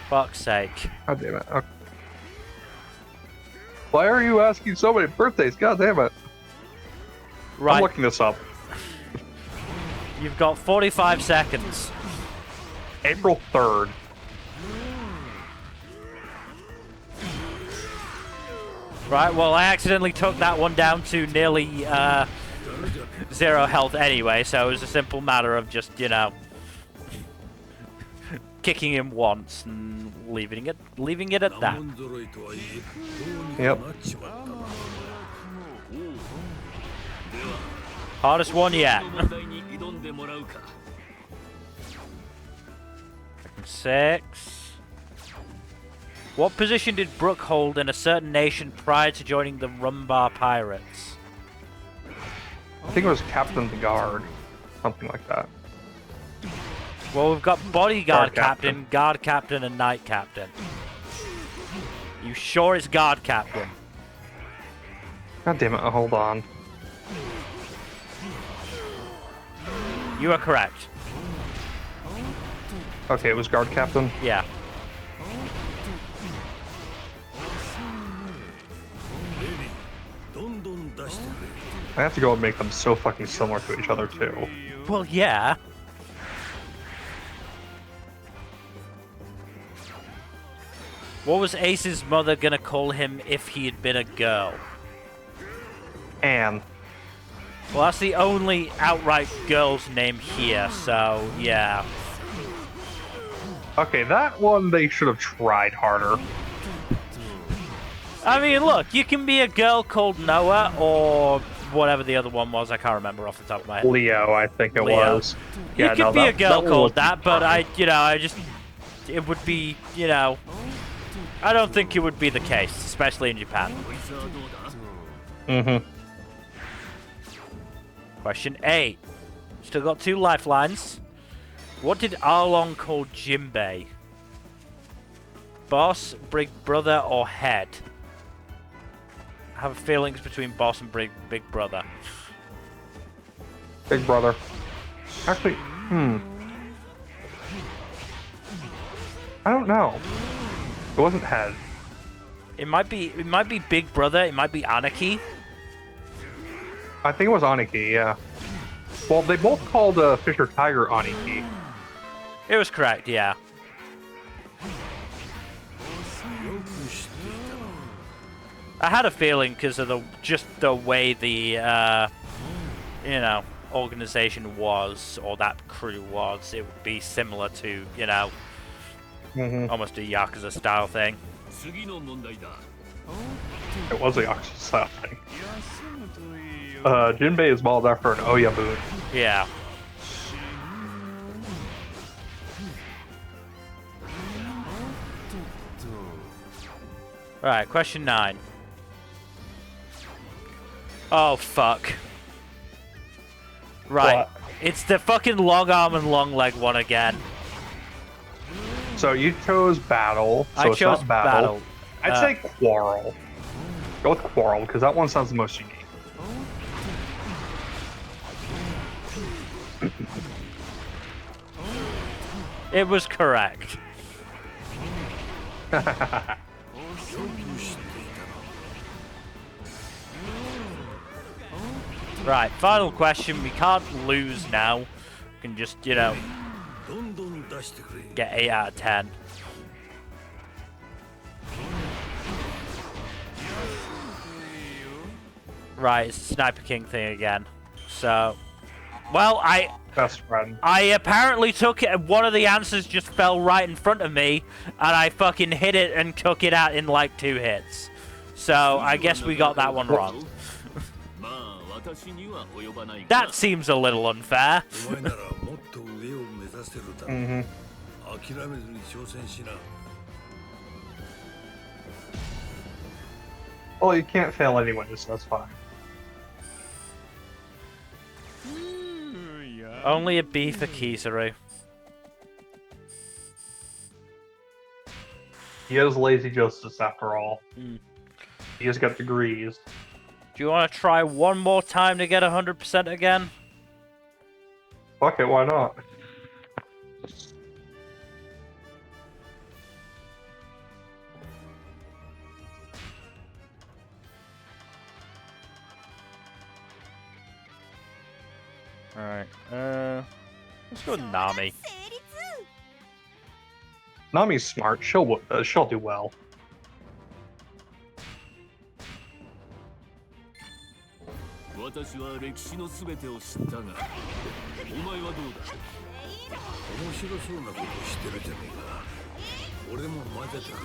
Fuck's sake. God damn it. Okay. Why are you asking so many birthdays? God damn it. Right. I'm looking this up. You've got 45 seconds. April 3rd. Right, well, I accidentally took that one down to nearly 0 health anyway, so it was a simple matter of just, you know, kicking him once and leaving it at that. Yep. Hardest one yet. 6. What position did Brooke hold in a certain nation prior to joining the Rumbar Pirates? I think it was Captain the Guard. Something like that. Well, we've got Bodyguard Guard Captain. Captain, Guard Captain, and Knight Captain. You sure it's Guard Captain? God damn it, hold on. You are correct. Okay, it was Guard Captain. Yeah. I have to go and make them so fucking similar to each other, too. Well, yeah. What was Ace's mother gonna call him if he had been a girl? Anne. Well, that's the only outright girl's name here, so yeah. Okay, that one they should have tried harder. I mean, look, you can be a girl called Noah or whatever the other one was. I can't remember off the top of my head. Leo, I think it Leo. was. You Yeah, could no, be a girl one called was that, but fine. it would be, you know, I don't think it would be the case, especially in Japan. Mm-hmm. Question 8. Still got 2 lifelines. What did Arlong call Jinbei? Boss, big brother, or head? I have feelings between boss and big brother. Big brother. Actually, I don't know. It wasn't head. It might be big brother. It might be Anarchy. I think it was Aniki, yeah. Well, they both called Fisher Tiger Aniki. It was correct, yeah. I had a feeling because of just the way the you know, organization was, or that crew was, it would be similar to, you know, almost a Yakuza style thing. It was a Yakuza style thing. Jinbei is modeled after an Oyabun. Yeah. Right, question 9. Oh, fuck. Right. What? It's the fucking long arm and long leg one again. So you chose battle. So I it's chose not battle. I'd battle. say quarrel. Go with quarrel because that one sounds the most unique. It was correct. Right, final question. We can't lose now. We can just, you know, どんどん出してくれ get 8 out of 10. Right, it's the Sniper King thing again. So, well, Best friend. I apparently took it. One of the answers just fell right in front of me, and I fucking hit it and took it out in like 2 hits. So I guess we got that one wrong. まあ私には及ばないが That seems a little unfair. お前ならもっと上を目指せるだろう Mm-hmm. 諦めずに挑戦しな Well, you can't fail anyways, so that's fine. Only a B for Kizaru. He is lazy justice after all. Mm. He has got degrees. Do you want to try one more time to get 100% again? Fuck it, why not? Alright, let's go with Nami. Nami's smart. She'll do well. 私は歴史のすべてを知ったがお前はどうだ面白そうなことしてるじゃねえか俺も混ぜてくれ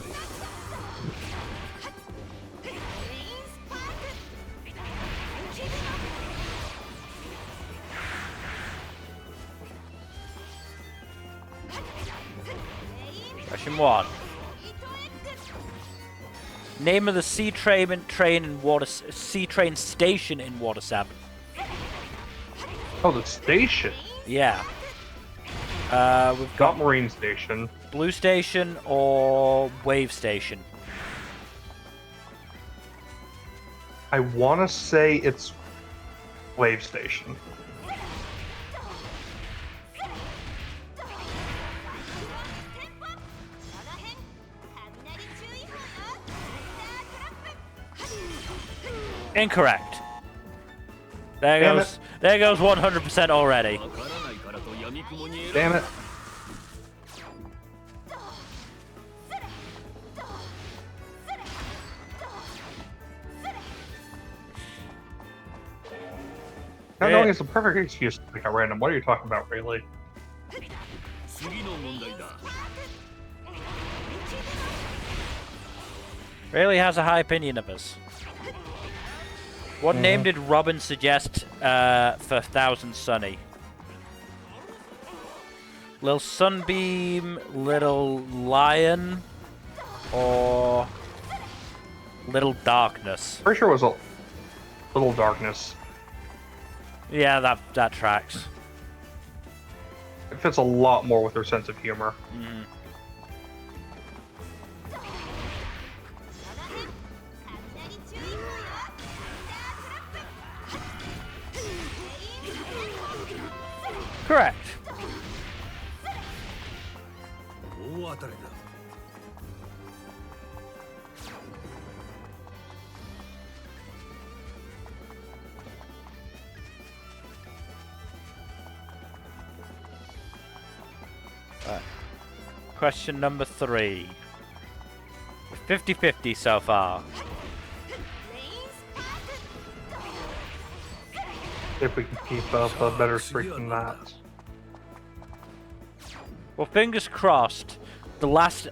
Question 1. Name of the sea train in Water sea train station in Water 7. Oh, the station. Yeah. We've Got got Marine Station. Blue Station or Wave Station. I want to say it's Wave Station. Incorrect. There Damn goes. There goes 100% already. わからないからと闇雲に Damn it. Not knowing is a perfect excuse to pick at random. What are you talking about, really? 次の問題だ Really has a high opinion of us. What name did Robin suggest for Thousand Sunny? Little Sunbeam, Little Lion, or Little Darkness? Pretty sure it was a Little Darkness. Yeah, that tracks. It fits a lot more with her sense of humor. Mhm. Correct. 大当たりだ Question number 3. 50-50 so far. If we can keep up a better streak than that. Well, fingers crossed, the last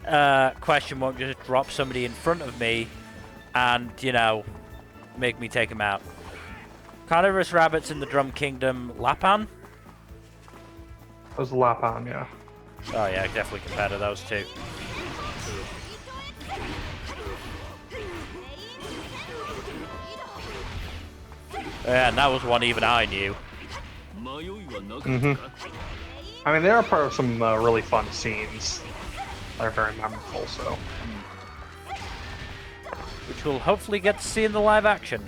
question won't just drop somebody in front of me and, you know, make me take him out. Carnivorous rabbits in the Drum Kingdom, Lapan? It was Lapan, yeah. Oh yeah, definitely compare to those two. Yeah, and that was one even I knew. 迷いはなかったか I mean, they are part of some really fun scenes. They're very memorable, so. Which we'll hopefully get to see in the live action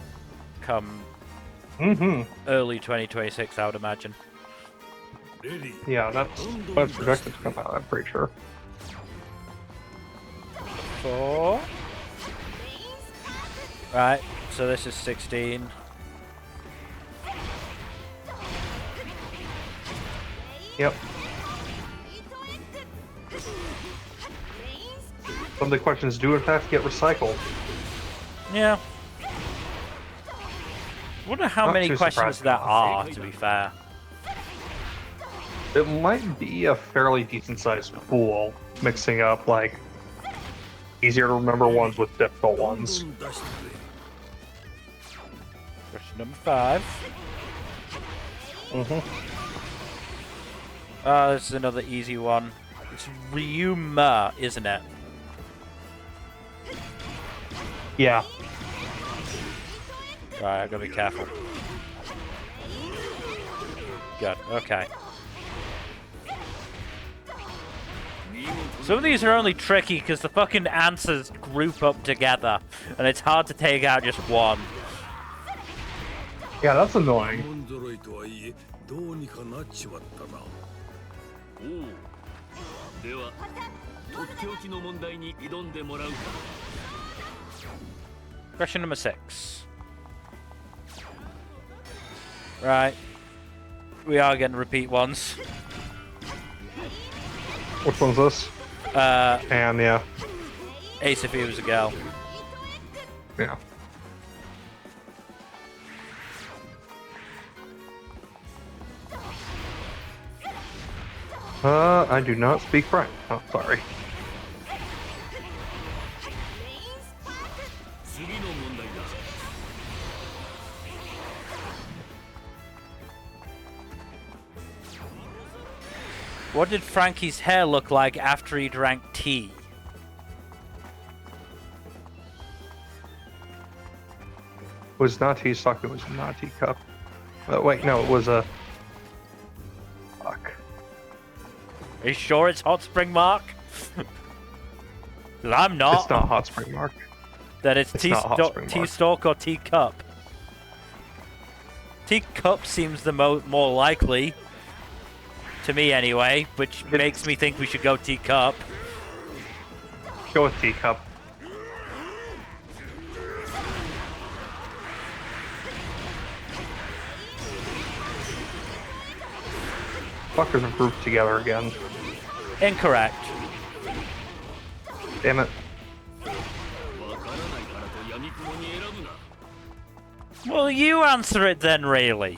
come early 2026, I would imagine. レディ Yeah, that's projected to come out, I'm pretty sure. 4. Right, so this is 16. Yep. Some of the questions do in fact get recycled. Yeah. Wonder how Not many too questions surprising. there are, to be fair. It might be a fairly decent sized pool, mixing up like easier to remember ones with difficult どんど ones. ん出してくれ Question number 5. Mm-hmm. This is another easy one. It's Ryuma, isn't it? Yeah. Right, I gotta be careful. Good, okay. Some of these are only tricky because the fucking answers group up together, and it's hard to take out just one. Yeah, that's annoying. モン揃いとはいえどうにかなっちまったなおうではとっておきの問題に挑んでもらうか Question number 6. Right. We are getting repeat ones. Which one's this? And yeah. Ace if he was a girl. Yeah. I do not speak French. Oh, sorry. 次の問題だ What did Frankie's hair look like after he drank tea? It was not teastock, it was not teacup. Wait, no, it was a. Fuck. Are you sure it's Hot Spring Mark? 'Cause I'm not. It's not Hot Spring Mark. That it's It's not Hot Spring Mark. Tea-stalk or teacup. Teacup seems the more likely. To me anyway, which makes me think we should go teacup. Go with teacup. Fuckers are grouped together again. Incorrect. Damn it. わからないからと闇雲に選ぶな Well, you answer it then, really.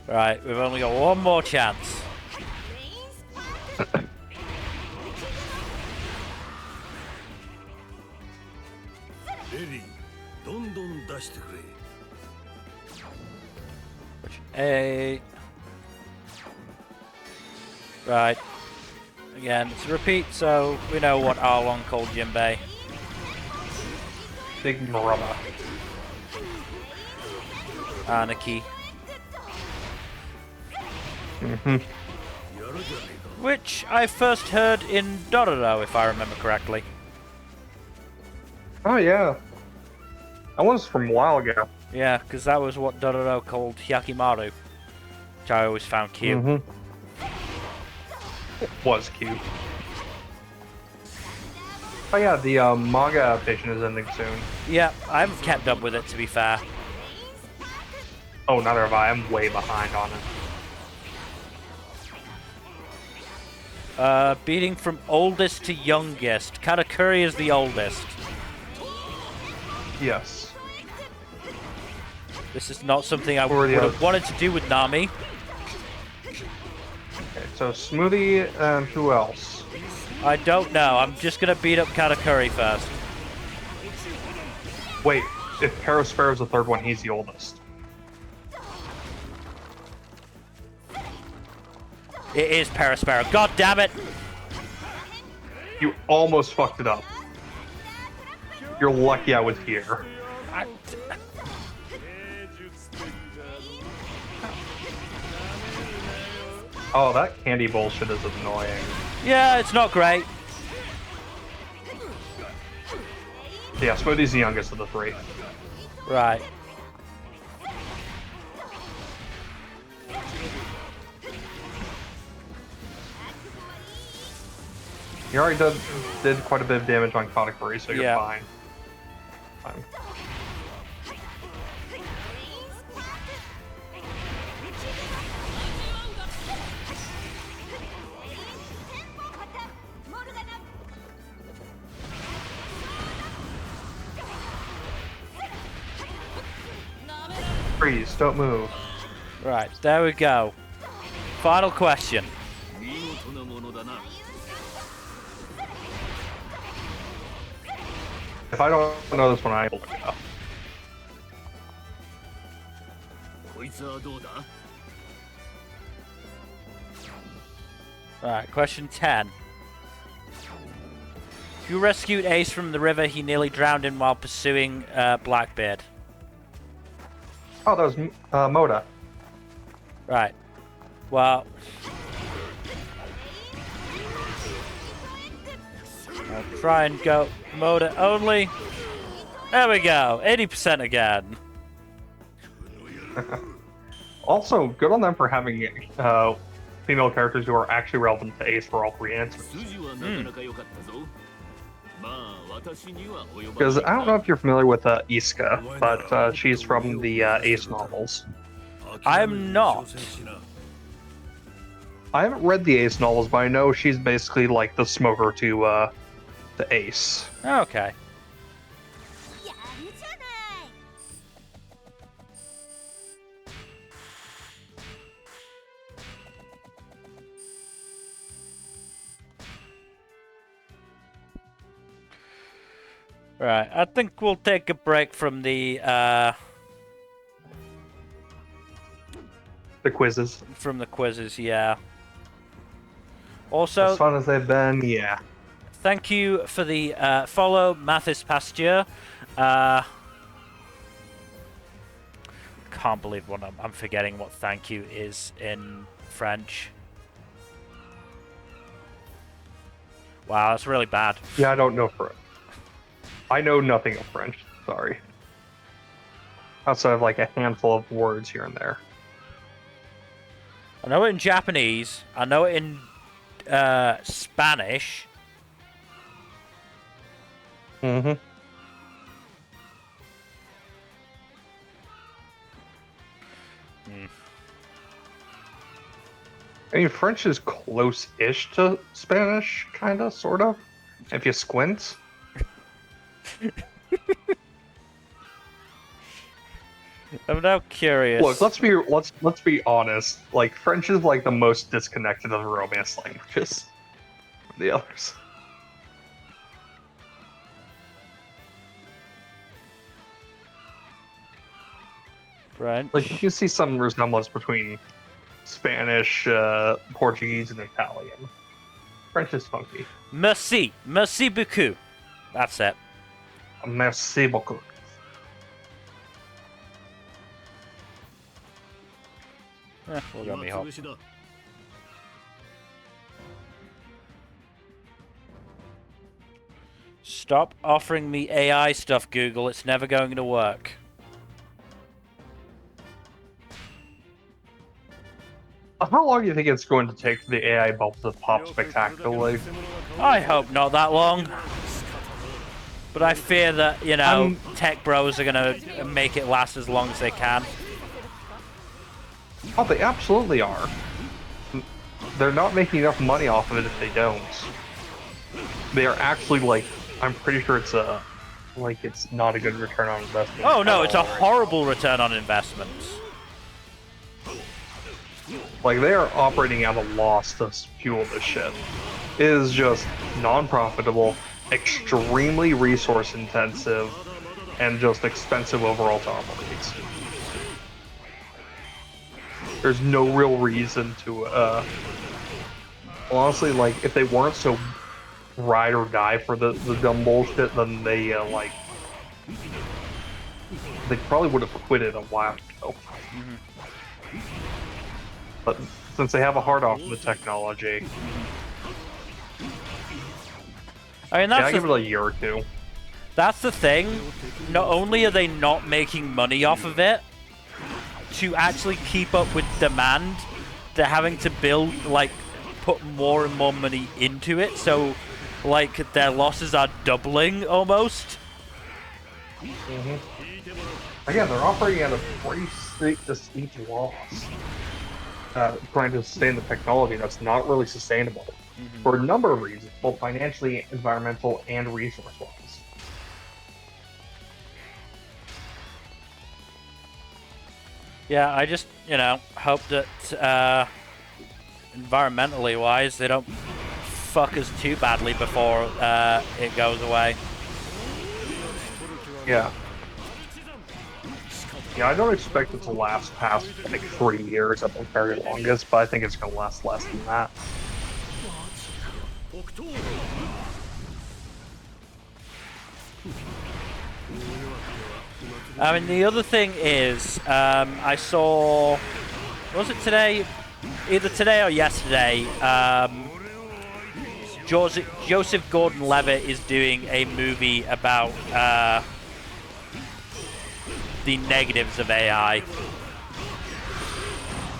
Right, we've only got one more chance. レディどんどん出してくれ 8. Right. Again, it's a repeat, so we know what Arlong called Jinbei. Big Marama. Anarchy. Mm-hmm. やるじゃねえか Which I first heard in Dororo, if I remember correctly. Oh yeah. That one's from a while ago. Yeah, because that was what Dororo called Hyakimaru. Which I always found cute. Mm-hmm. It was cute. Oh yeah, the manga adaptation is ending soon. Yeah, I haven't kept up with it, to be fair. Oh, neither have I. I'm way behind on it. Beating from oldest to youngest. Katakuri is the oldest. Yes. This is not something I Who are would the have others? wanted to do with Nami. Okay, so Smoothie and who else? I don't know. I'm just gonna beat up Katakuri first. Wait, if Perosphero's the third one, he's the oldest. It is Perispero. God damn it! You almost fucked it up. You're lucky I was here. Oh, that candy bullshit is annoying. Yeah, it's not great. Yeah, Smoothie's the youngest of the three. Right. You already did quite a bit of damage on Katakuri, so you're Yeah. fine. Fine. Freeze, don't move. Right, there we go. Final question. 見事なものだな。 If I don't know this one, I will look it up. こいつはどうだ？ Alright, question 10. If you rescued Ace from the river he nearly drowned in while pursuing Blackbeard. Oh, that was Moda. Right. Well... I'll try and go Moda only. There we go. 80% again. Also, good on them for having female characters who are actually relevant to Ace for all three answers. 筋はなかなか良かったぞ。まあ私には及ばない。 Because I don't know if you're familiar with Iska, but she's from the Ace novels. I'm not. I haven't read the Ace novels, but I know she's basically like the smoker to Ace. Okay. Right, I think we'll take a break from the quizzes. quizzes, yeah. Also, As fun as they've been, yeah. thank you for the follow, Mathis Pasteur. Can't believe what I'm forgetting what thank you is in French. Wow, that's really bad. Yeah, I don't know French. I know nothing of French, sorry. Outside of like a handful of words here and there. I know it in Japanese. I know it in Spanish. Mm-hmm. I mean, French is close-ish to Spanish, kinda, sorta. If you squint. I'm now curious. Look, let's be honest. Like, French is like the most disconnected of the Romance languages. The others. French. Like, you can see some resemblance between Spanish, Portuguese, and Italian. French is funky. Merci. Merci beaucoup. That's it. Merci beaucoup. We'll go me home. 潰しだ。 Stop offering me AI stuff, Google. It's never going to work. How long do you think it's going to take for the AI bubble to pop spectacularly? I hope not that long. But I fear that, you know, tech bros are going to make it last as long as they can. Oh, they absolutely are. They're not making enough money off of it if they don't. They are actually like, I'm pretty sure it's it's not a good return on investment. Oh no, at it's a all. horrible return on investment. Like, they are operating at a loss to fuel this shit. It is just non-profitable, extremely resource intensive, and just expensive overall to operate. There's no real reason to, honestly, like, if they weren't so ride or die for the dumb bullshit, then they like they probably would have quit it a while ago. But since they have a hard off with the technology, I mean, yeah, I that's give it a year or two. that's the thing. Not only are they not making money off of it, to actually keep up with demand, they're having to build, like, put more and more money into it. So, like, their losses are doubling almost. Again, they're operating at a pretty steep loss. Trying to sustain the technology that's not really sustainable for a number of reasons, both financially, environmental, and resource-wise. Yeah, I just, you know, hope that environmentally wise, they don't fuck us too badly before it goes away. Yeah. Yeah, I don't expect it to last past like 3 years at the very longest, but I think it's gonna last less than that. I mean, the other thing is, I saw, was it today? Either today or yesterday, Joseph Gordon-Levitt is doing a movie about the negatives of AI.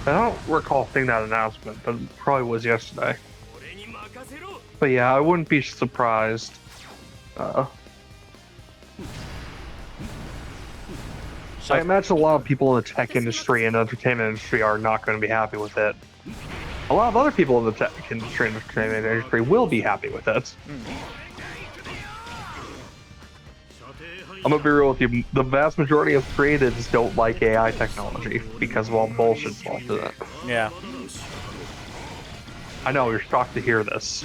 I don't recall seeing that announcement, but it probably was yesterday. But yeah, I wouldn't be surprised. So, I imagine a lot of people in the tech industry and entertainment industry are not going to be happy with it. A lot of other people in the tech industry and entertainment industry will be happy with it. I'm gonna be real with you. The vast majority of creatives don't like AI technology because of all the bullshit involved in it. yeah. I know, you're shocked to hear this.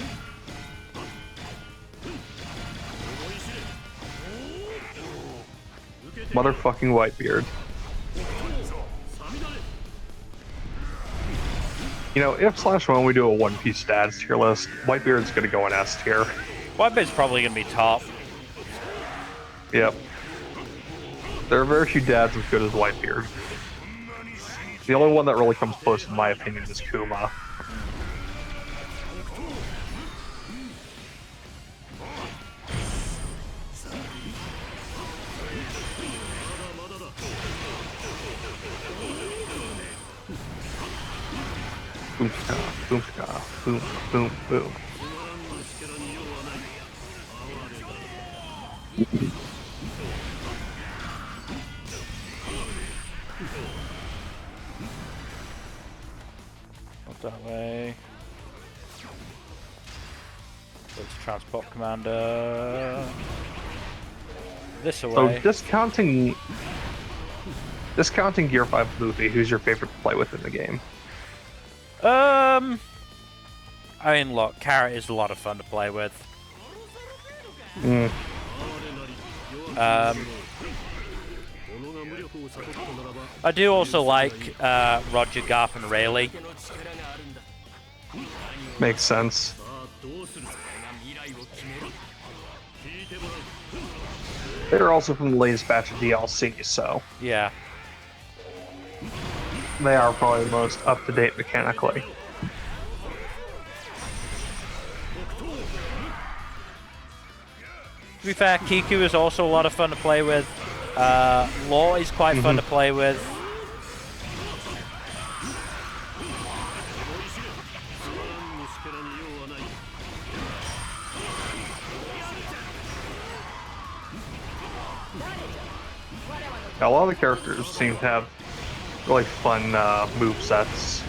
Motherfucking Whitebeard. You know, if/when we do a One Piece stats tier list, Whitebeard's gonna go in S tier. Whitebeard's probably going to be top. Yep. There are very few dads as good as Whitebeard. The only one that really comes close, in my opinion, is Kuma. Boom, boom, boom, boom, boom. Not that way. Let's transport commander. This So away. discounting Gear 5 Luffy, who's your favorite to play with in the game? I mean, look, Carrot is a lot of fun to play with. I do also like Roger, Garp, and Rayleigh. Makes sense. They're also from the latest batch of DLC, so Yeah. they are probably the most up-to-date mechanically. To be fair, Kiku is also a lot of fun to play with. Law is quite fun to play with. Now, a lot of the characters seem to have really fun move sets.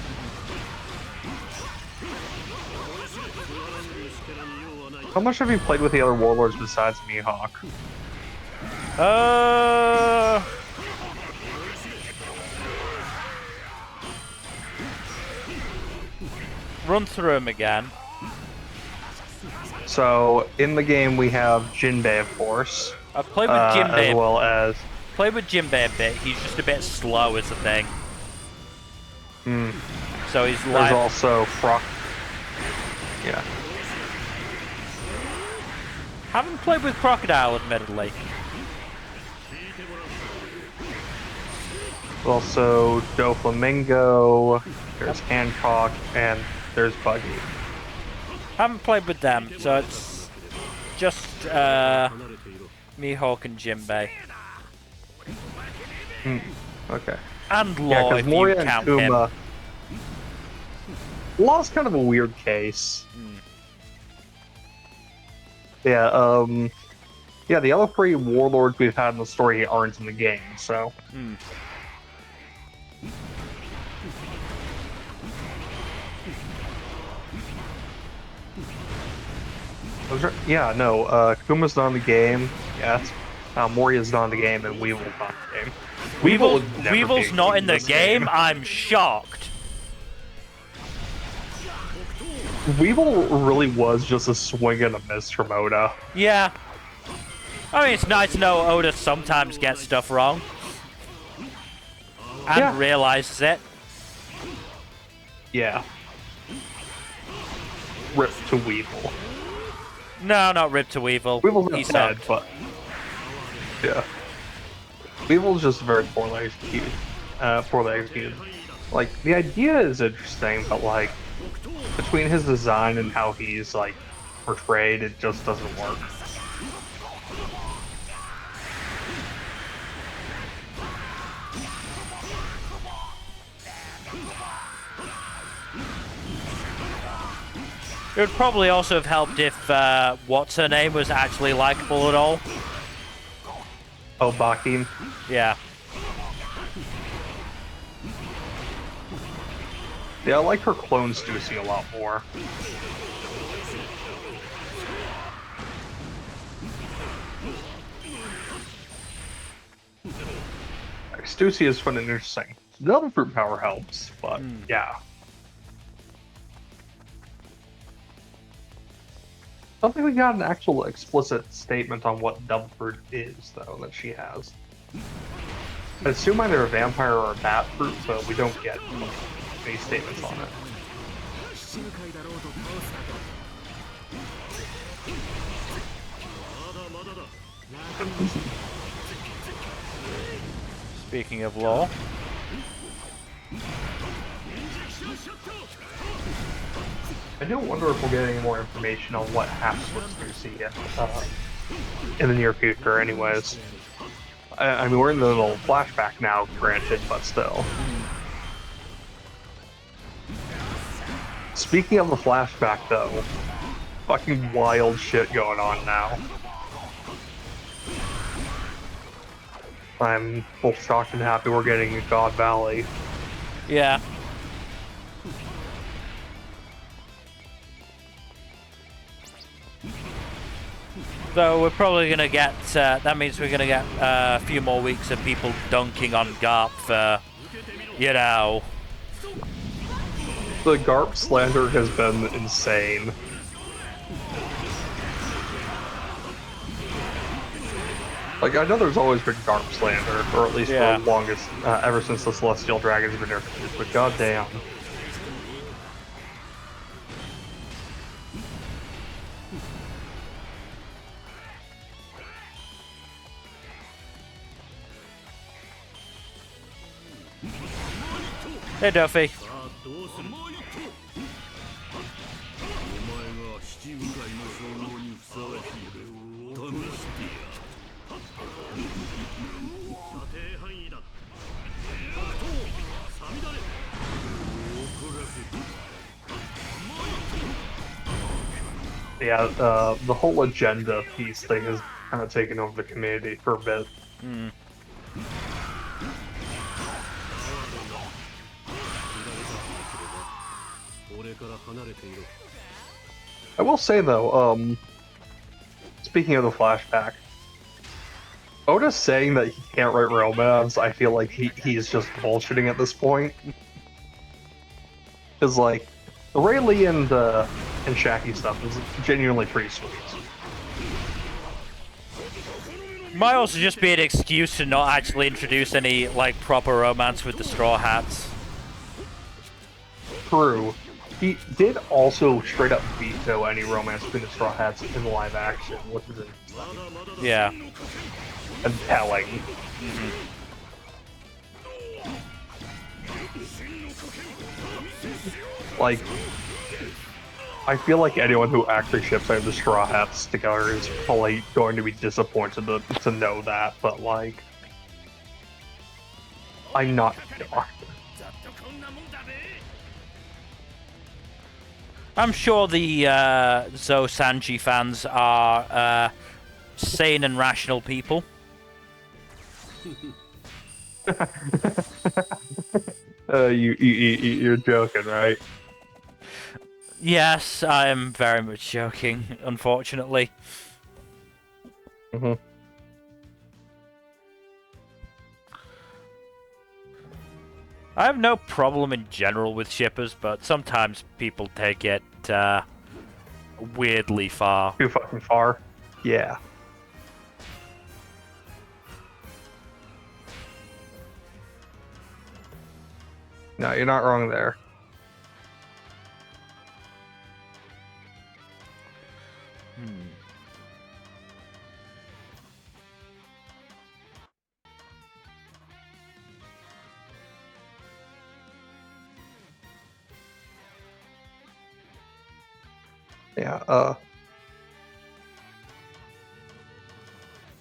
How much have you played with the other warlords besides Mihawk? Run through him again. So, in the game we have Jinbei, of course. I've played with Jinbei. As well as... Played with Jinbei a bit. He's just a bit slow, is the thing. So he's There's like... also Croc. Yeah. Haven't played with Crocodile, admittedly. Also, Doflamingo, there's Hancock, and there's Buggy. Haven't played with them, so it's just Mihawk and Jinbei. Okay. And Yeah, Law, because if you Moria and count him. Kuma. Law's kind of a weird case. Yeah, yeah, the other three warlords we've had in the story aren't in the game, so. Yeah, no, Kuma's not in the game. Yeah, Moria's not in the game, and Weevil's not in the game. Weevil's not in the game? I'm shocked. Weevil really was just a swing and a miss from Oda. Yeah. I mean, it's nice to know Oda sometimes gets stuff wrong. And realizes it. Yeah. Rip to Weevil. No, not Rip to Weevil. Weevil's He's not bad, but... Yeah. Weevil's just very poorly executed. Like, the idea is interesting, but, like, between his design and how he's, like, portrayed, it just doesn't work. It would probably also have helped if what's her name was actually likable at all. Oh, Bakim? Yeah. Yeah, I like her clone Stussy a lot more. Stussy is fun and interesting. The other fruit power helps, but yeah. I don't think we got an actual explicit statement on what Devil Fruit is, though, that she has. I assume either a vampire or a bat fruit, but we don't get any statements on it. Speaking of Law. I do wonder if we'll get any more information on what happens with Stussy in the near future, anyways. I mean, we're in the little flashback now, granted, but still. Speaking of the flashback, though, fucking wild shit going on now. I'm both shocked and happy we're getting a God Valley. Yeah. So we're probably gonna get. That means we're gonna get a few more weeks of people dunking on Garp for, you know. The Garp slander has been insane. Like, I know there's always been Garp slander, or at least for the longest, ever since the Celestial Dragon's been introduced, but goddamn. Hey, Duffy. Yeah, the whole agenda piece thing has kind of taken over the community for a bit. I will say though, speaking of the flashback, Oda saying that he can't write romance, I feel like he's just bullshitting at this point. Because like, the Rayleigh and Shaki stuff is genuinely pretty sweet. Might also just be an excuse to not actually introduce any like proper romance with the Straw Hats. True. He did also straight up veto any romance between the Straw Hats in live action, which is Yeah. telling. Like, I feel like anyone who actually ships out the Straw Hats together is probably going to be disappointed to know that, but like, I'm not shocked. I'm sure the Zo Sanji fans are sane and rational people. You're joking, right? Yes, I am very much joking, unfortunately. Mm-hmm. I have no problem in general with shippers, but sometimes people take it weirdly far. Too fucking far. Yeah. No, you're not wrong there. Yeah,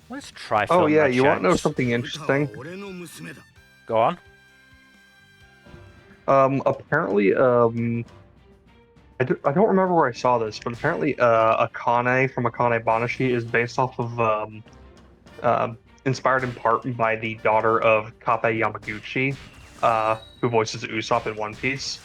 Let's try. Oh film yeah, my you want to know checks. something interesting? Go on. Apparently, I don't remember where I saw this, but apparently, Akane from Akane Banashi is based off of, inspired in part by the daughter of Kappei Yamaguchi, who voices Usopp in One Piece.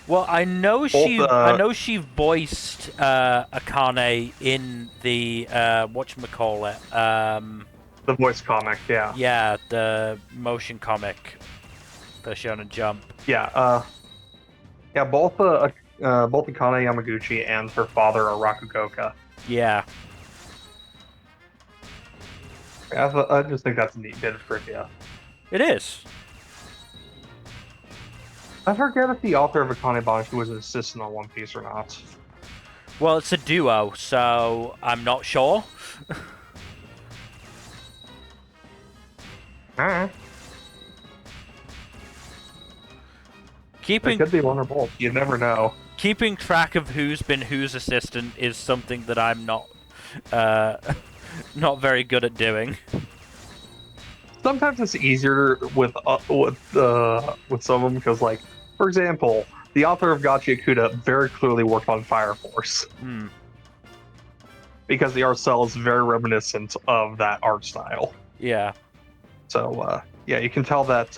Well, I know Both, she voiced Akane in the whatchamacallit, The voice comic, yeah. yeah, the motion comic for Shonen Jump. Yeah, both Akane Yamaguchi and her father are Rakugoka. Yeah. I just think that's a neat bit of trivia. It is. I forget if the author of Akane Banashi was an assistant on One Piece or not. Well, it's a duo, so I'm not sure. They Keeping could be one or both. You never know. keeping track of who's been whose assistant is something that I'm not not very good at doing. Sometimes it's easier with some of them because, like, for example, the author of Gachi Akuda very clearly worked on Fire Force because the art style is very reminiscent of that art style. Yeah. So, yeah, you can tell that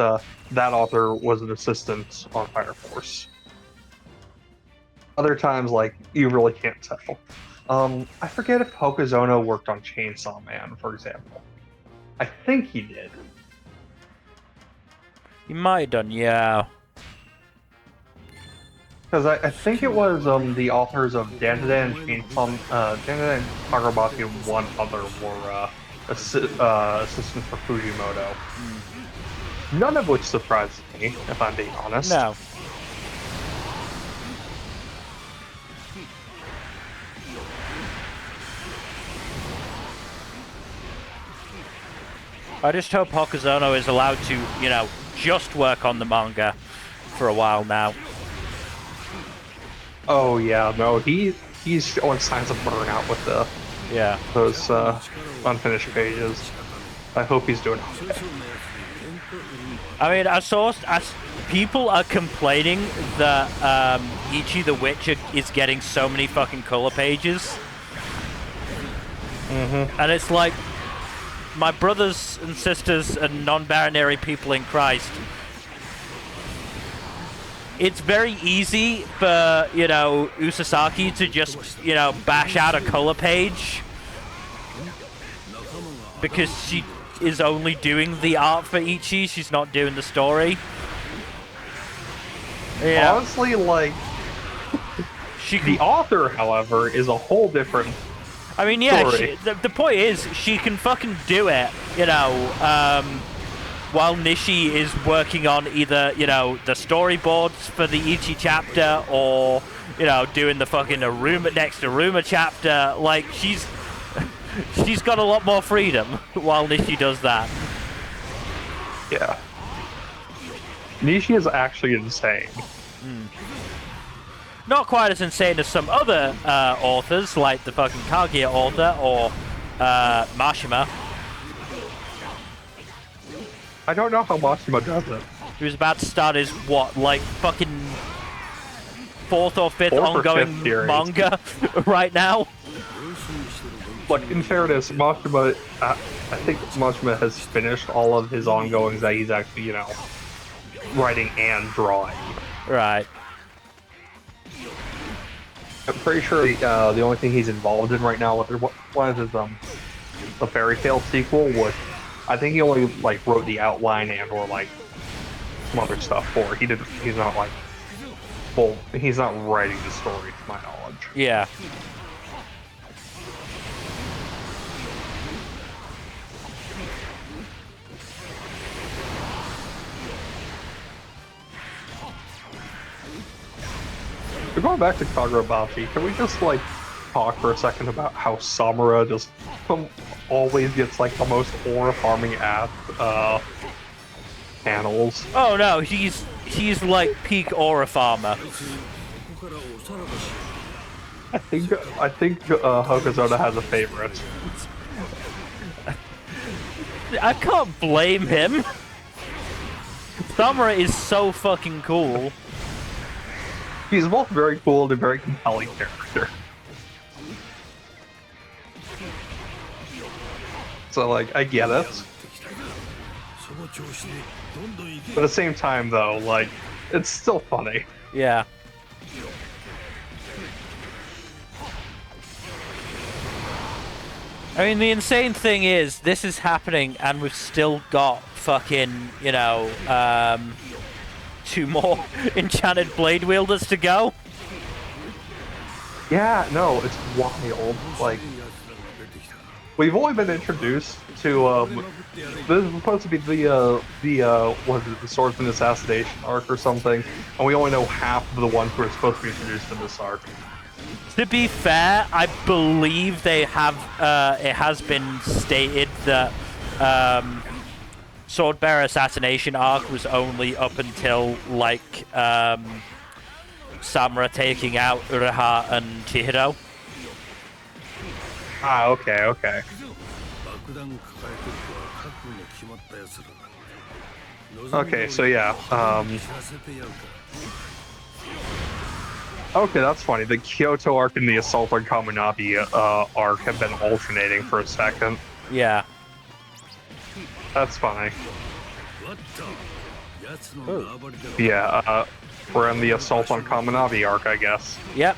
that author was an assistant on Fire Force. Other times, like, you really can't tell. I forget if Hokuzono worked on Chainsaw Man, for example. I think he did. You might have done, yeah. Because I think it was the authors of Dandadan and Chainsaw, Dandadan and Kagurabachi and one other were assistants for Fujimoto. None of which surprises me, if I'm being honest. No. I just hope Hokuzono is allowed to, you know, just work on the manga for a while now. Oh yeah, no, he's showing signs of burnout with Yeah. those unfinished pages. I hope he's doing okay. I mean, people are complaining that Ichi the Witcher is getting so many fucking color pages. And it's like, my brothers and sisters and non-binary people in Christ, it's very easy for, you know, Usasaki to just, you know, bash out a color page because she is only doing the art for Ichi, she's not doing the story. Yeah. Honestly, like, the author, however, is a whole different. I mean, yeah, story. the point is, she can fucking do it, you know. while Nishi is working on either, you know, the storyboards for the Ichi chapter or, you know, doing the fucking next Aruma chapter. Like, she's got a lot more freedom while Nishi does that. Yeah. Nishi is actually insane. Not quite as insane as some other authors, like the fucking Kaguya author or Mashima. I don't know how Mashima does it. He was about to start his, what, like fucking fourth or fifth Fourth or ongoing fifth series. manga right now. Like, in fairness, Mashima, I think Mashima has finished all of his ongoings that he's actually, you know, writing and drawing. Right. I'm pretty sure the only thing he's involved in right now, one of his the Fairy Tail sequel, was I think he only like wrote the outline and or like some other stuff for it. He's not like he's not writing the story to my knowledge. Yeah. But going back to Kagurabachi, can we just like talk for a second about how Samura just always gets like the most horror-farming ass panels? Oh no, he's like peak aura farmer. I think Hokozona has a favorite. I can't blame him. Samura is so fucking cool. He's both very cool and a very compelling character. So, like, I get it. But at the same time, though, like, it's still funny. Yeah. I mean, the insane thing is, this is happening and we've still got fucking, you know, 2 more enchanted blade wielders to go. Yeah, no, it's wild. Like, we've only been introduced to, this is supposed to be the what is it, the Swordsman Assassination arc or something, and we only know half of the ones who are supposed to be introduced in this arc. To be fair, I believe they have, it has been stated that, Swordbearer Assassination arc was only up until, like, Samura taking out Uraha and Chihiro. Ah, okay. Okay, so yeah, okay, that's funny. The Kyoto arc and the Assault on Kamunabi arc have been alternating for a second. Yeah. That's funny. Yeah, we're in the Assault on Kamunabi arc, I guess. Yep.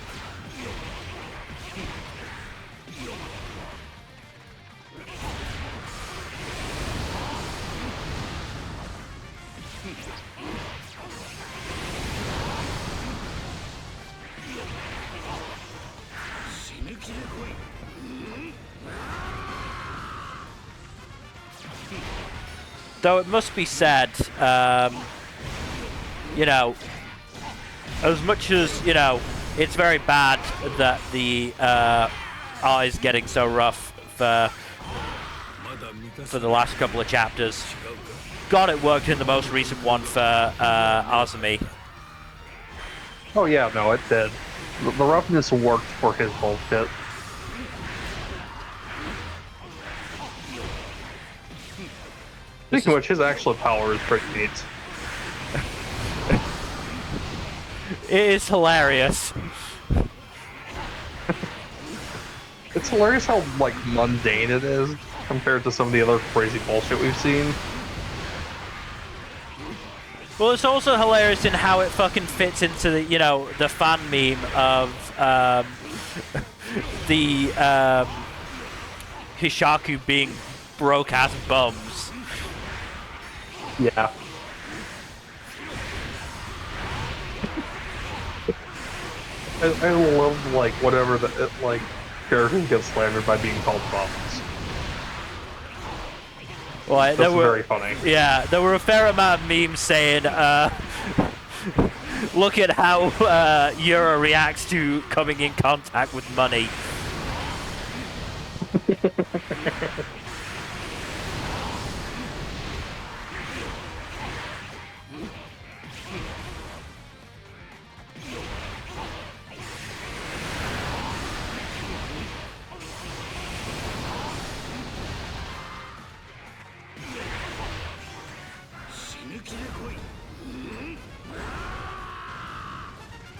Though it must be said, you know, as much as, you know, it's very bad that the art is getting so rough for the last couple of chapters. God, it worked in the most recent one for Azumi. Oh yeah, no, it did. The roughness worked for his bullshit. Speaking of which, his actual power is pretty neat. It is hilarious. It's hilarious how, like, mundane it is compared to some of the other crazy bullshit we've seen. Well, it's also hilarious in how it fucking fits into the, you know, the fan meme of the Hishaku being broke-ass bums. Yeah. I love, like, whatever characters get slandered by being called bums. Like, That's very funny. Yeah, there were a fair amount of memes saying, look at how Yura reacts to coming in contact with money.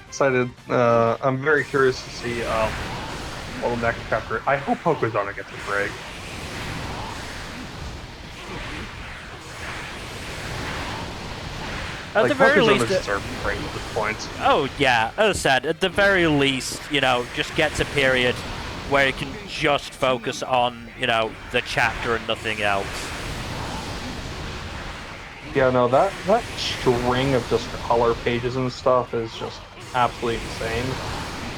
Excited. I'm very curious to see well, the next chapter. I hope Hokozana gets a break. At the very Hokozana least, deserves a break at this point. oh yeah, as I said, at the very least, you know, just gets a period where he can just focus on, you know, the chapter and nothing else. Yeah, no, that string of just color pages and stuff is just absolutely insane.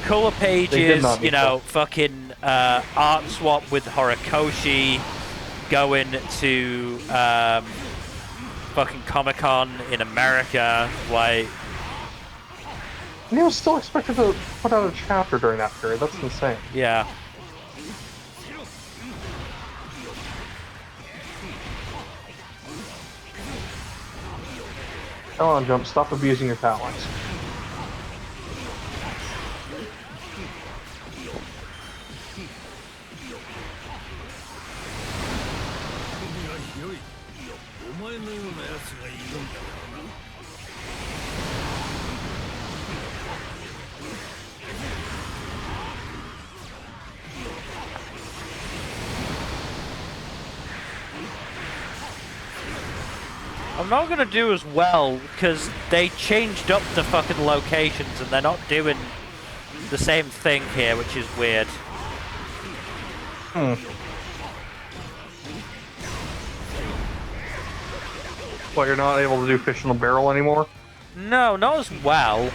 Color They did pages, not you need know, fucking art swap with Horikoshi, going to fucking Comic-Con in America, like... And he was still expected to put out a chapter during that period. That's insane. Yeah. Come on, Jump, stop abusing your talents. I'm not gonna do as well, because they changed up the fucking locations and they're not doing the same thing here, which is weird. But you're not able to do fish in a barrel anymore? No, not as well.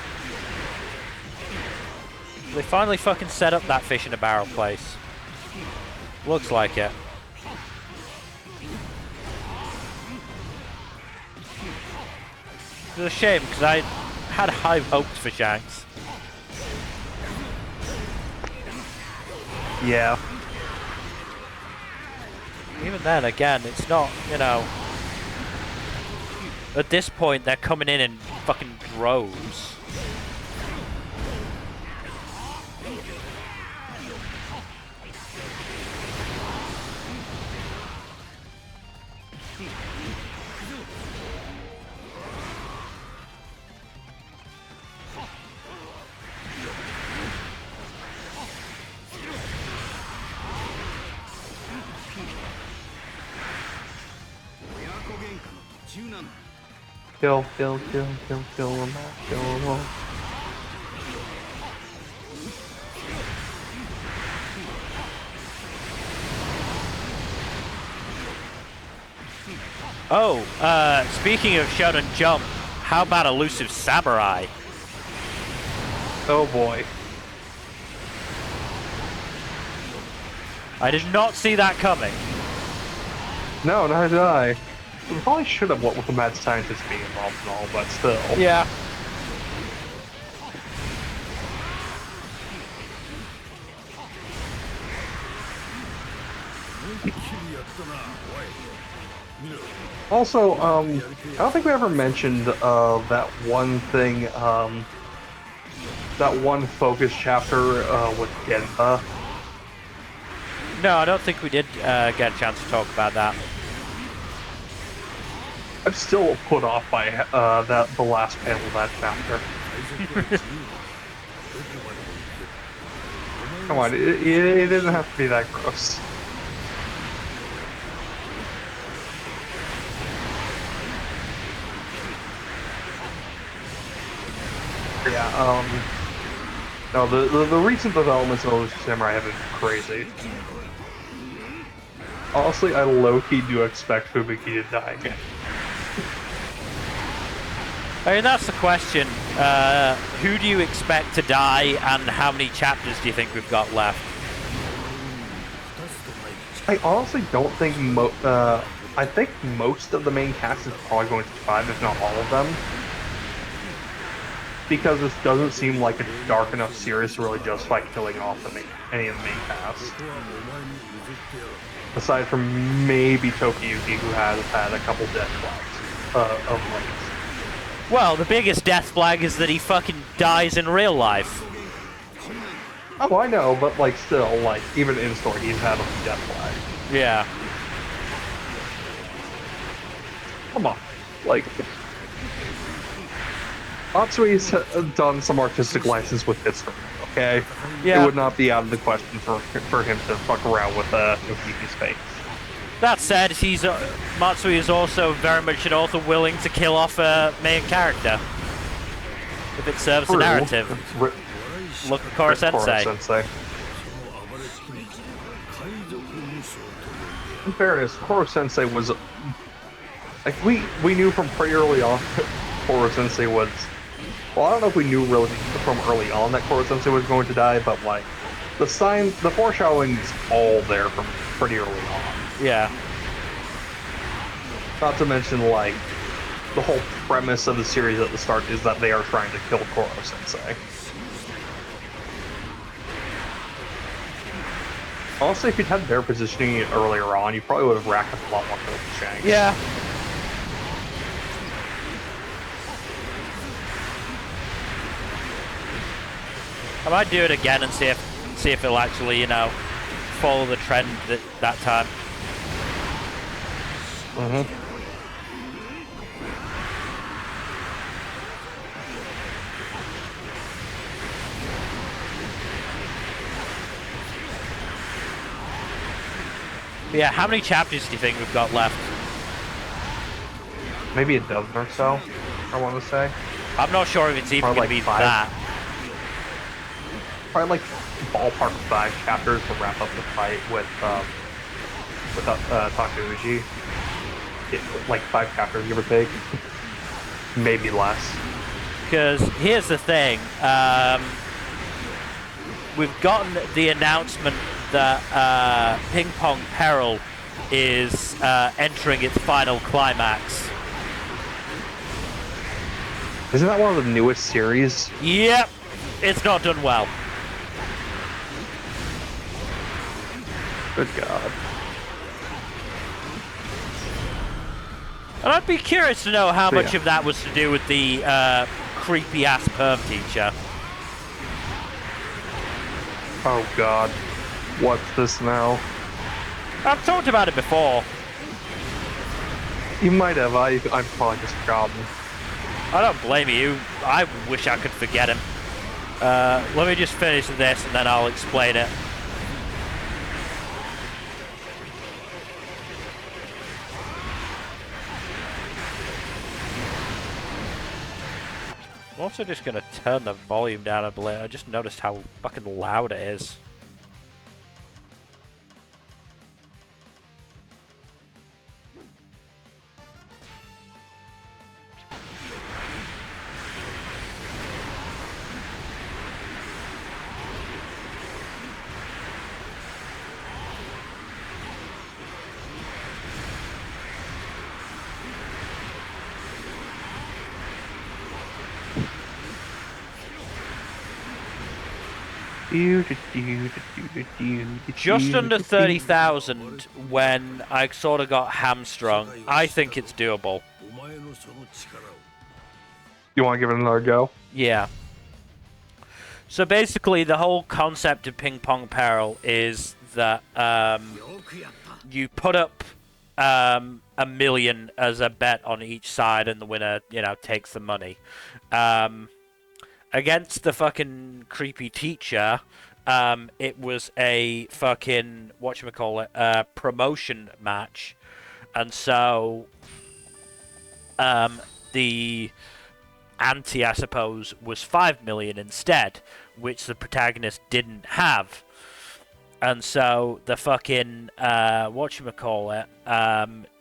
They finally fucking set up that fish in a barrel place. Looks like it. It's a shame, because I had high hopes for Shanks. Yeah. Even then, again, it's not, you know... At this point, they're coming in fucking droves. Kill them all, kill them all. Oh, speaking of Shonen Jump, how about Elusive Samurai? Oh boy. I did not see that coming. No, neither did I. We probably should have, what with the mad scientist being involved and all, but still. Yeah. Also, I don't think we ever mentioned that one thing, that one focus chapter with Genpa. No, I don't think we did get a chance to talk about that. I'm still put off by the last panel of that chapter. Come on, it didn't have to be that gross. Yeah, no, the recent developments in Elusive Samurai have been crazy. Honestly, I low-key do expect Fubuki to die again. I mean, that's the question. Who do you expect to die, and how many chapters do you think we've got left? I honestly don't think I think most of the main cast is probably going to survive, if not all of them. Because this doesn't seem like a dark enough series to really justify killing off any of the main cast. Aside from maybe Tokiyuki, who has had a couple death flags of late. Well, the biggest death flag is that he fucking dies in real life. Oh, I know, but like still, like even in story, he's had a death flag. Yeah. Come on, like Matsui's done some artistic license with history. Okay, Yeah. It would not be out of the question for him to fuck around with Tokiki's face. That said, Matsui is also very much an author willing to kill off a main character if it serves the narrative. Look at Koro Sensei. In fairness, Koro Sensei was like we knew from pretty early on Koro Sensei was. Well, I don't know if we knew really from early on that Koro Sensei was going to die, but like the foreshadowing is all there from pretty early on. Yeah. Not to mention, like, the whole premise of the series at the start is that they are trying to kill Koro Sensei. Honestly, if you'd had their positioning earlier on, you probably would have racked up a lot more kills with Shanks. Yeah. I might do it again and see if it'll actually, follow the trend that time. Mm-hmm. Yeah, how many chapters do you think we've got left? Maybe a dozen or so, I want to say. I'm not sure if it's even going to be that. Probably like ballpark 5 chapters to wrap up the fight with Takeuchi. Like 5 chapters, give or take. Maybe less. Because here's the thing. We've gotten the announcement that Ping Pong Peril is entering its final climax. Isn't that one of the newest series? Yep. It's not done well. Good God. And I'd be curious to know how much Yeah. of that was to do with the creepy-ass perm teacher. Oh God. What's this now? I've talked about it before. You might have. I've probably just forgotten. I don't blame you. I wish I could forget him. Let me just finish this and then I'll explain it. I'm also just going to turn the volume down a bit. I just noticed how fucking loud it is. Just under 30,000 when I sort of got hamstrung. I think it's doable. You want to give it another go? Yeah. So basically, the whole concept of Ping Pong Peril is that you put up $1 million as a bet on each side, and the winner, takes the money. Against the fucking creepy teacher, it was a fucking, promotion match. And so, the ante, I suppose, was $5 million instead, which the protagonist didn't have. And so, the fucking,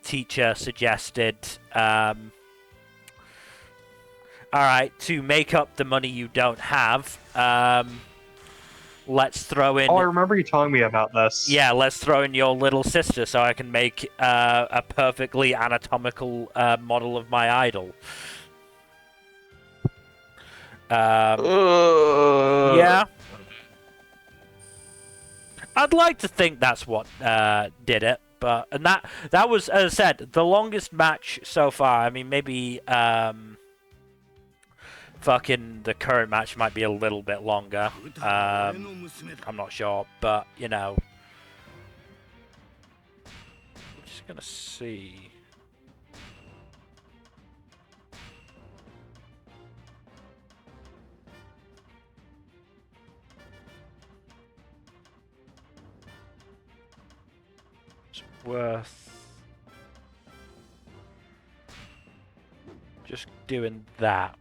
teacher suggested, alright, to make up the money you don't have, let's throw in. Oh, I remember you telling me about this. Yeah, let's throw in your little sister so I can make a perfectly anatomical model of my idol. Yeah. I'd like to think that's what did it, but that was, as I said, the longest match so far. I mean, maybe fucking the current match might be a little bit longer. I'm not sure, but you know, I'm just gonna see. Worth just doing that.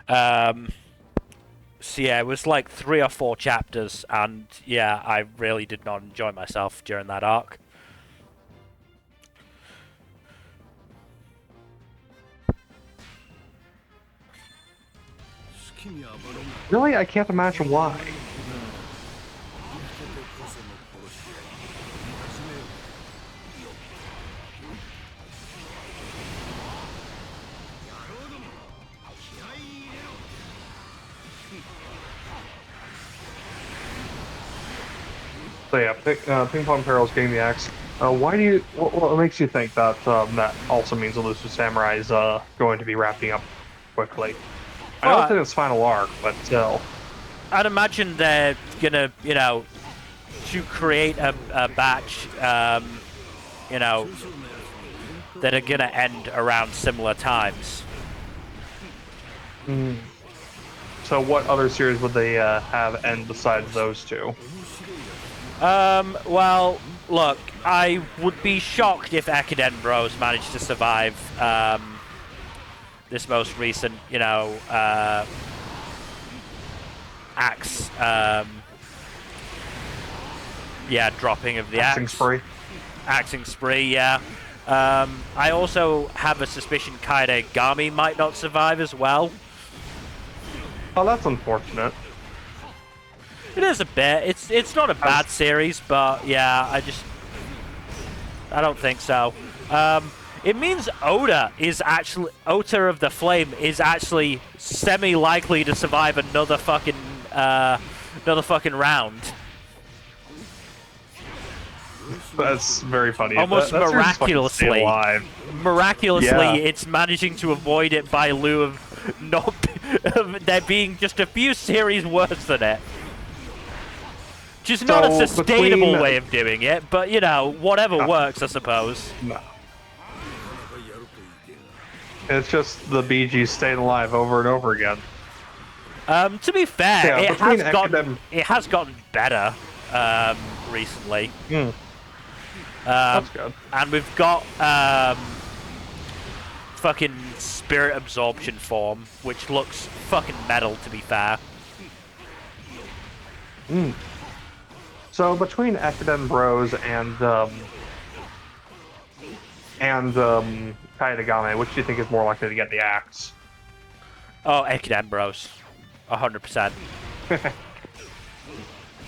So yeah, it was like 3 or 4 chapters, and yeah, I really did not enjoy myself during that arc. Really, I can't imagine why. So yeah, Ping Pong Peril's getting the axe. Why do you? What makes you think that that also means Elusive Samurai is going to be wrapping up quickly? I know it's in its final arc, but still. I'd imagine they're gonna, you know, to create a batch, you know, that are gonna end around similar times. So what other series would they have end besides those two? Well, look, I would be shocked if Ekiden Bros managed to survive this most recent, you know, axe, yeah, dropping of the Axing axe. spree. Axing spree, yeah. I also have a suspicion Kaede Gami might not survive as well. Oh, that's unfortunate. It is a bit. It's not a bad series, but yeah, I don't think so. It means Ota of the Flame is actually semi-likely to survive another fucking round. That's very funny. Almost that miraculously. Miraculously, Yeah. it's managing to avoid it by lieu of not of there being just a few series worse than it. Which is not a sustainable way of doing it, but you know, whatever works, I suppose. No. It's just the BG staying alive over and over again. To be fair, Yeah, it has gotten better recently. That's good. And we've got fucking Spirit Absorption form, which looks fucking metal, to be fair. So between Ekiden Bros and Kaedagame, which do you think is more likely to get the axe? Oh, Ekiden Bros. 100%.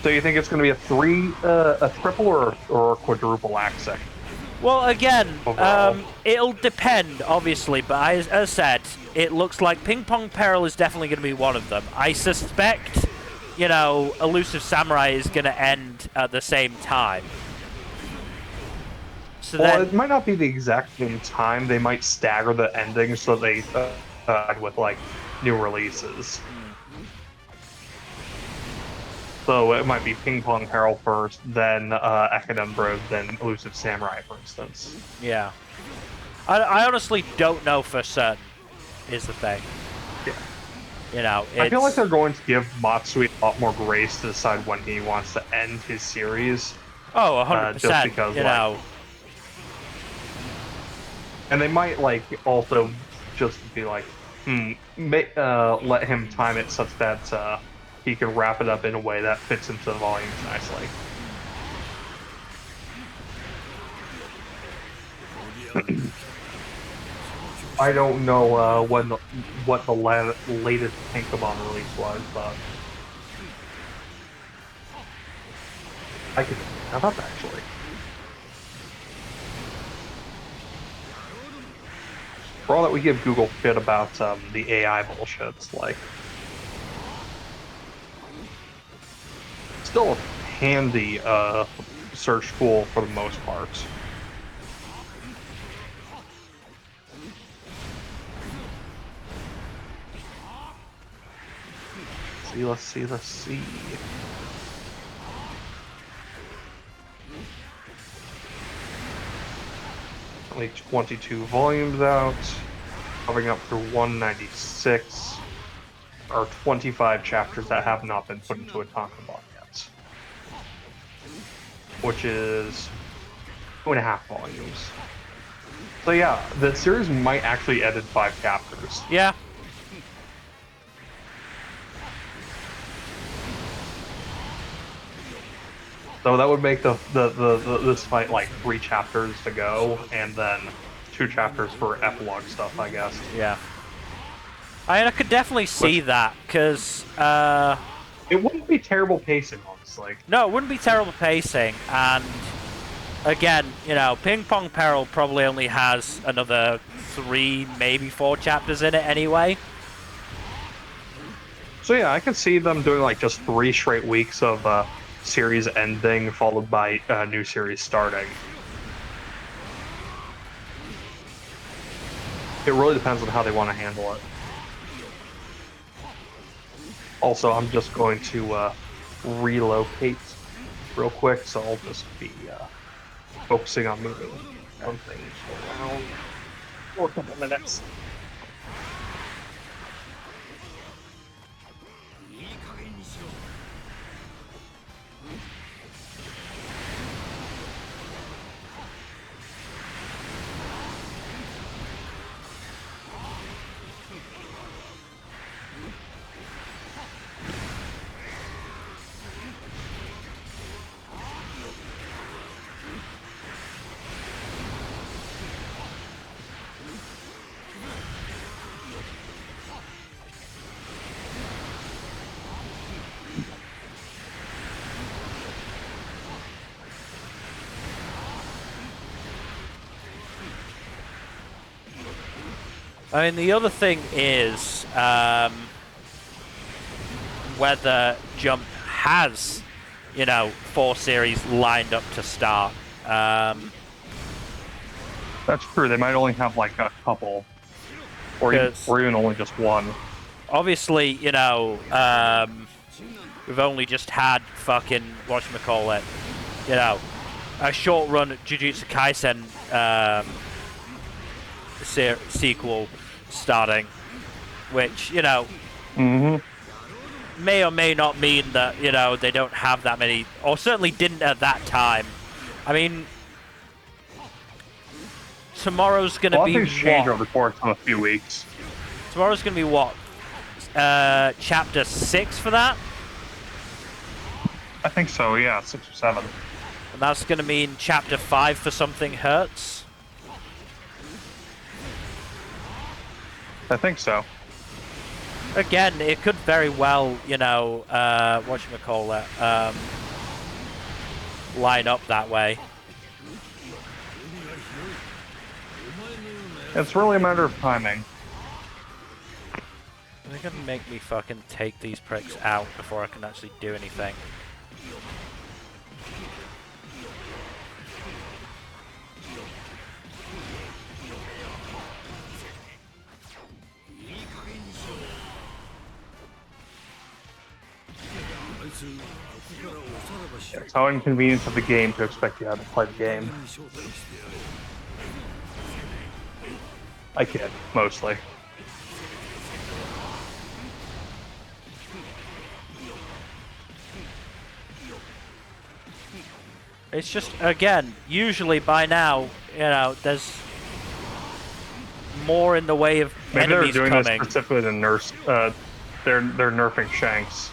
So you think it's going to be a triple or a quadruple axe section? Well, again, Overall. it'll depend, obviously, but as I said, it looks like Ping Pong Peril is definitely going to be one of them. I suspect, you know, Elusive Samurai is going to end at the same time. So Well, it might not be the exact same time. They might stagger the endings so they with like new releases. So it might be Ping Pong Peril first, then Ekiden Bros, then Elusive Samurai, for instance. yeah. I honestly don't know for certain, is the thing. Yeah. You know, I feel like they're going to give Matsui a lot more grace to decide when he wants to end his series. Oh, 100%, just because, you like, know. And they might like also just be like, let him time it such that he can wrap it up in a way that fits into the volumes nicely. I don't know what the latest Tankobon release was, but I could that up actually. For all that we give Google shit about the AI bullshit, it's like still a handy search tool for the most part. Let's see. Only 22 volumes out, coming up through 196. Are 25 chapters that have not been put into a tankobon yet, which is 2.5 volumes. So yeah, the series might actually edit 5 chapters. Yeah. So that would make this fight like 3 chapters to go, and then 2 chapters for epilogue stuff, I guess. Yeah. I could definitely see that, because... it wouldn't be terrible pacing, honestly. No, it wouldn't be terrible pacing, and... Again, you know, Ping Pong Peril probably only has another 3, maybe 4 chapters in it anyway. So yeah, I could see them doing like just 3 straight weeks of series ending, followed by a new series starting. It really depends on how they want to handle it. Also, I'm just going to relocate real quick, so I'll just be focusing on moving some things around for a couple minutes. I mean, the other thing is whether Jump has, you know, 4 series lined up to start. That's true. They might only have like a couple, or even only just one. Obviously, you know, we've only just had fucking whatchamacallit, you know, a short run Jujutsu Kaisen sequel starting, which, you know, may or may not mean that, you know, they don't have that many, or certainly didn't at that time. I mean, tomorrow's going to be things change over the course of a few weeks. Tomorrow's going to be what? Chapter 6 for that? I think so, yeah, 6 or 7. And that's going to mean chapter 5 for Something Hurts? I think so. Again, it could very well, you know, whatchamacallit, line up that way. It's really a matter of timing. They're going to make me fucking take these pricks out before I can actually do anything. It's how inconvenient of the game to expect you to play the game. I kid, mostly. It's just, again, usually by now, you know, there's more in the way of Maybe enemies they're doing coming. this specifically to nurse. They're nerfing Shanks.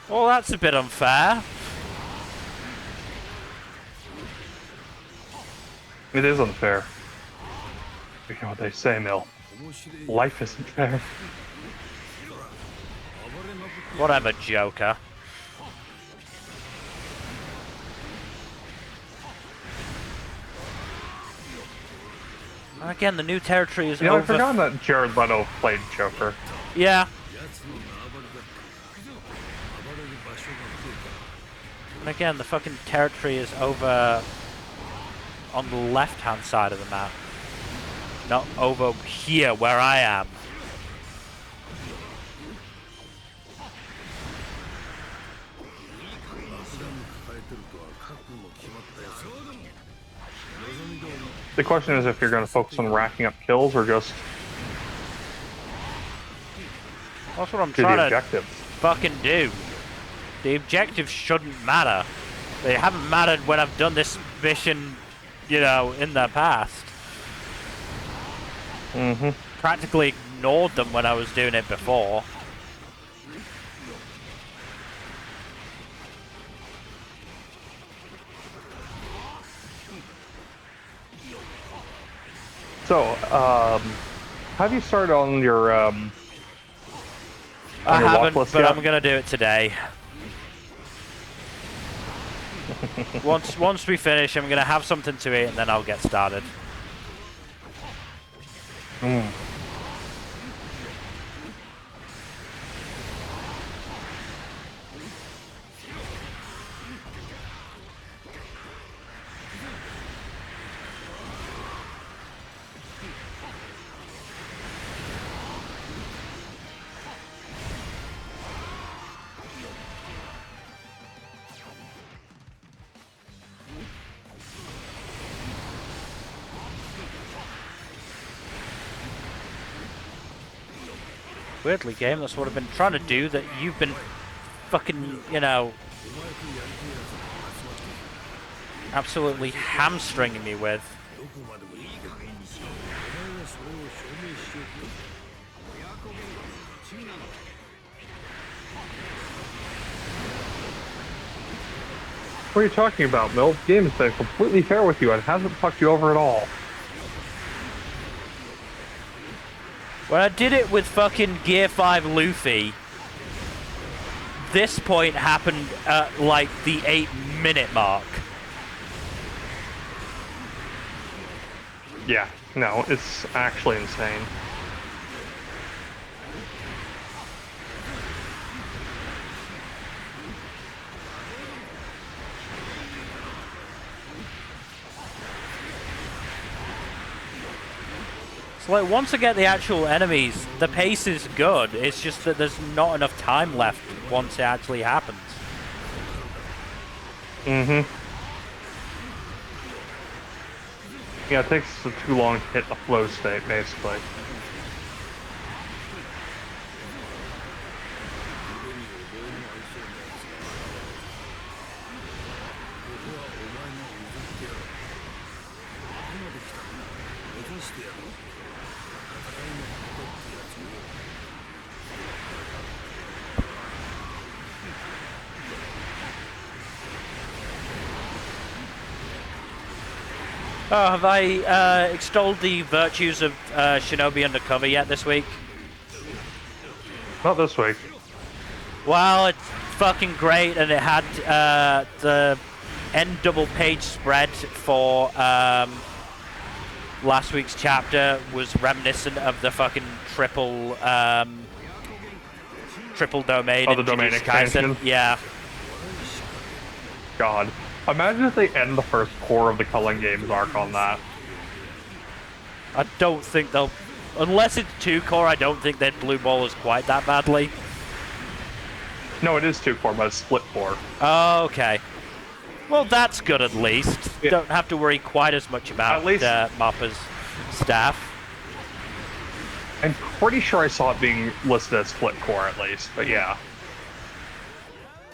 Well, that's a bit unfair. It is unfair. You know what they say, Mill. Life isn't fair. Whatever, Joker. Again, the new territory is You know, I've over. forgotten that Jared Leto played Joker. Yeah. 奴の縄張りだ暴れる場所が増えた And again, the fucking territory is over on the left-hand side of the map. Not over here, where I am. 爆弾抱えてるとは覚悟も決まったやつだ望み通り The question is if you're going to focus on racking up kills or just That's what I'm do the trying to objectives. fucking do. The objectives shouldn't matter. They haven't mattered when I've done this mission, you know, in the past. Mm-hmm. Practically ignored them when I was doing it before. So, have you started on your I your watch haven't, list but yet? I'm gonna do it today. Once we finish, I'm gonna have something to eat and then I'll get started. Mm. Weirdly, game, that's what I've been trying to do that you've been fucking, you know, absolutely hamstringing me with. どこまでもいいかお前はそれを証明しておく What are you talking about, Mill? The game has been completely fair with you and hasn't fucked you over at all. When I did it with fucking Gear 5 Luffy, this point happened at like the 8-minute mark. Yeah, no, it's actually insane. So like once I get the actual enemies, the pace is good. It's just that there's not enough time left once it actually happens. Mm-hmm. Yeah, it takes too long to hit the flow state, basically. Oh, have I extolled the virtues of Shinobi Undercover yet this week? Not this week. Well, it's fucking great, and it had the end double page spread for last week's chapter was reminiscent of the fucking triple domain. Oh, the domain in Jujutsu Kaisen. expansion? Yeah. God. Imagine if they end the first core of the Culling Games arc on that. I don't think they'll... Unless it's 2 core, I don't think they'd blue ball us quite that badly. No, it is 2 core, but it's split core. Oh, okay. Well, that's good at least. Yeah. Don't have to worry quite as much about At least- Mappa's staff. I'm pretty sure I saw it being listed as split core at least, but yeah.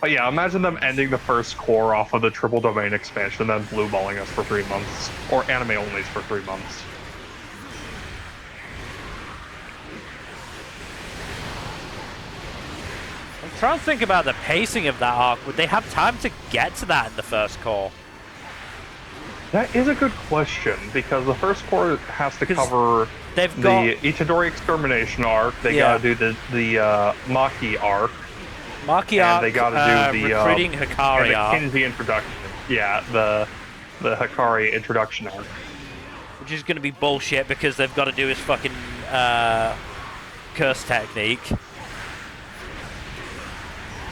But yeah, imagine them ending the first core off of the triple domain expansion and then blue balling us for 3 months. Or anime onlys for 3 months. I'm trying to think about the pacing of that arc. Would they have time to get to that in the first core? That is a good question, because the first core has to 'Cause cover they've got- the Itadori extermination arc, they Yeah. gotta do the Maki arc, Maki and arc, they gotta do the recruiting and Hikari the arc. Kinsey introduction. Yeah, the Hikari introduction arc. which is going to be bullshit because they've got to do his fucking curse technique.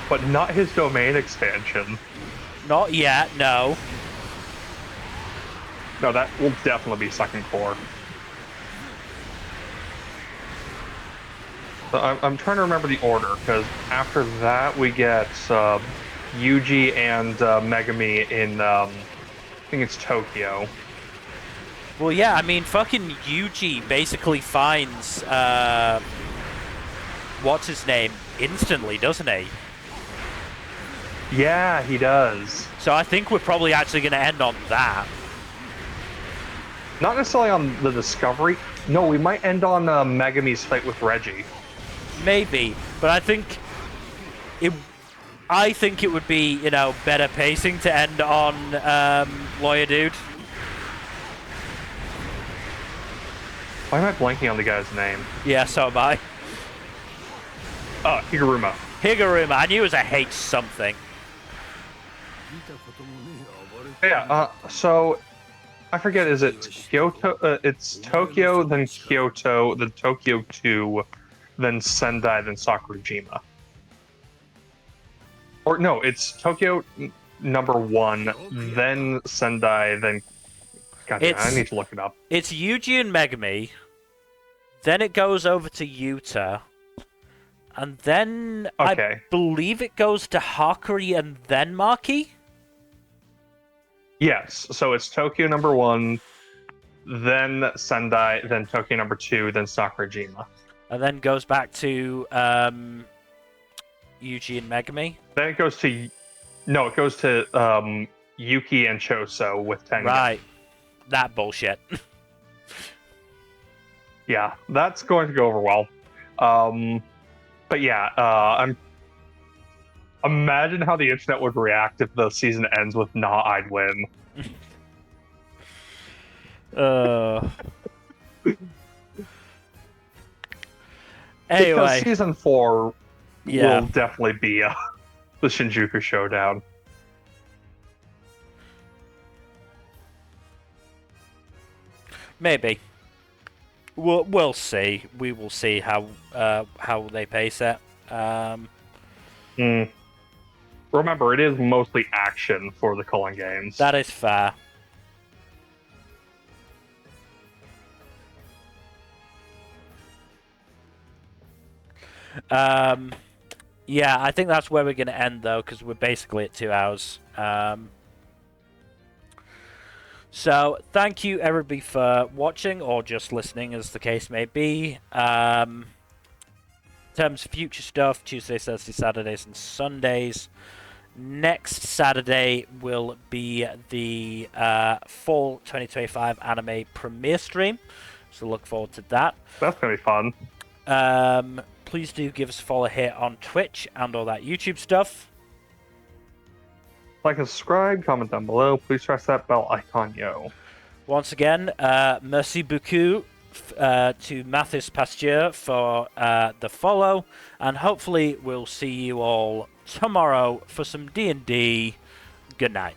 But not his domain expansion. Not yet, no. No, that will definitely be second core. So I'm trying to remember the order, because after that we get Yuji and Megami in, I think it's Tokyo. Well, yeah, I mean, fucking Yuji basically finds, what's his name, instantly, doesn't he? Yeah, he does. So I think we're probably actually going to end on that. Not necessarily on the Discovery. No, we might end on Megami's fight with Reggie. Maybe, but I think it would be, you know, better pacing to end on Lawyer Dude. Why am I blanking on the guy's name? Yeah, so am I. Higuruma. Higuruma, I knew it was a H something. 見たこともねえ暴れ Yeah, so I forget, is it Kyoto? It's Tokyo, then Kyoto, then Tokyo 2, then Sendai, then Sakurajima. Or no, it's Tokyo number 1, then Sendai, then... God damn, I need to look it up. It's Yuji and Megami, then it goes over to Yuta, and then Okay. I believe it goes to Hakuri and then Maki? Yes, so it's Tokyo number 1, then Sendai, then Tokyo number 2, then Sakurajima. And then goes back to Yuji and Megami? Then it goes to... No, it goes to Yuki and Choso with Tengen. Right. That bullshit. Yeah, that's going to go over well. But yeah, imagine how the internet would react if the season ends with "Nah, I'd win." Anyway, Because season 4 yeah. will definitely be the Shinjuku Showdown. Maybe. We'll see. We will see how they pace it. Remember, it is mostly action for the Cullen games. That is fair. Yeah, I think that's where we're going to end, though, because we're basically at 2 hours. So, thank you, everybody, for watching, or just listening, as the case may be. In terms of future stuff, Tuesdays, Thursdays, Saturdays, and Sundays. Next Saturday will be the fall 2025 anime premiere stream, so look forward to that. That's going to be fun. Please do give us a follow here on Twitch and all that YouTube stuff. Like and subscribe, comment down below. Please press that bell icon, yo. Once again, merci beaucoup to Mathis Pasteur for the follow, and hopefully we'll see you all tomorrow for some D&D. Good night.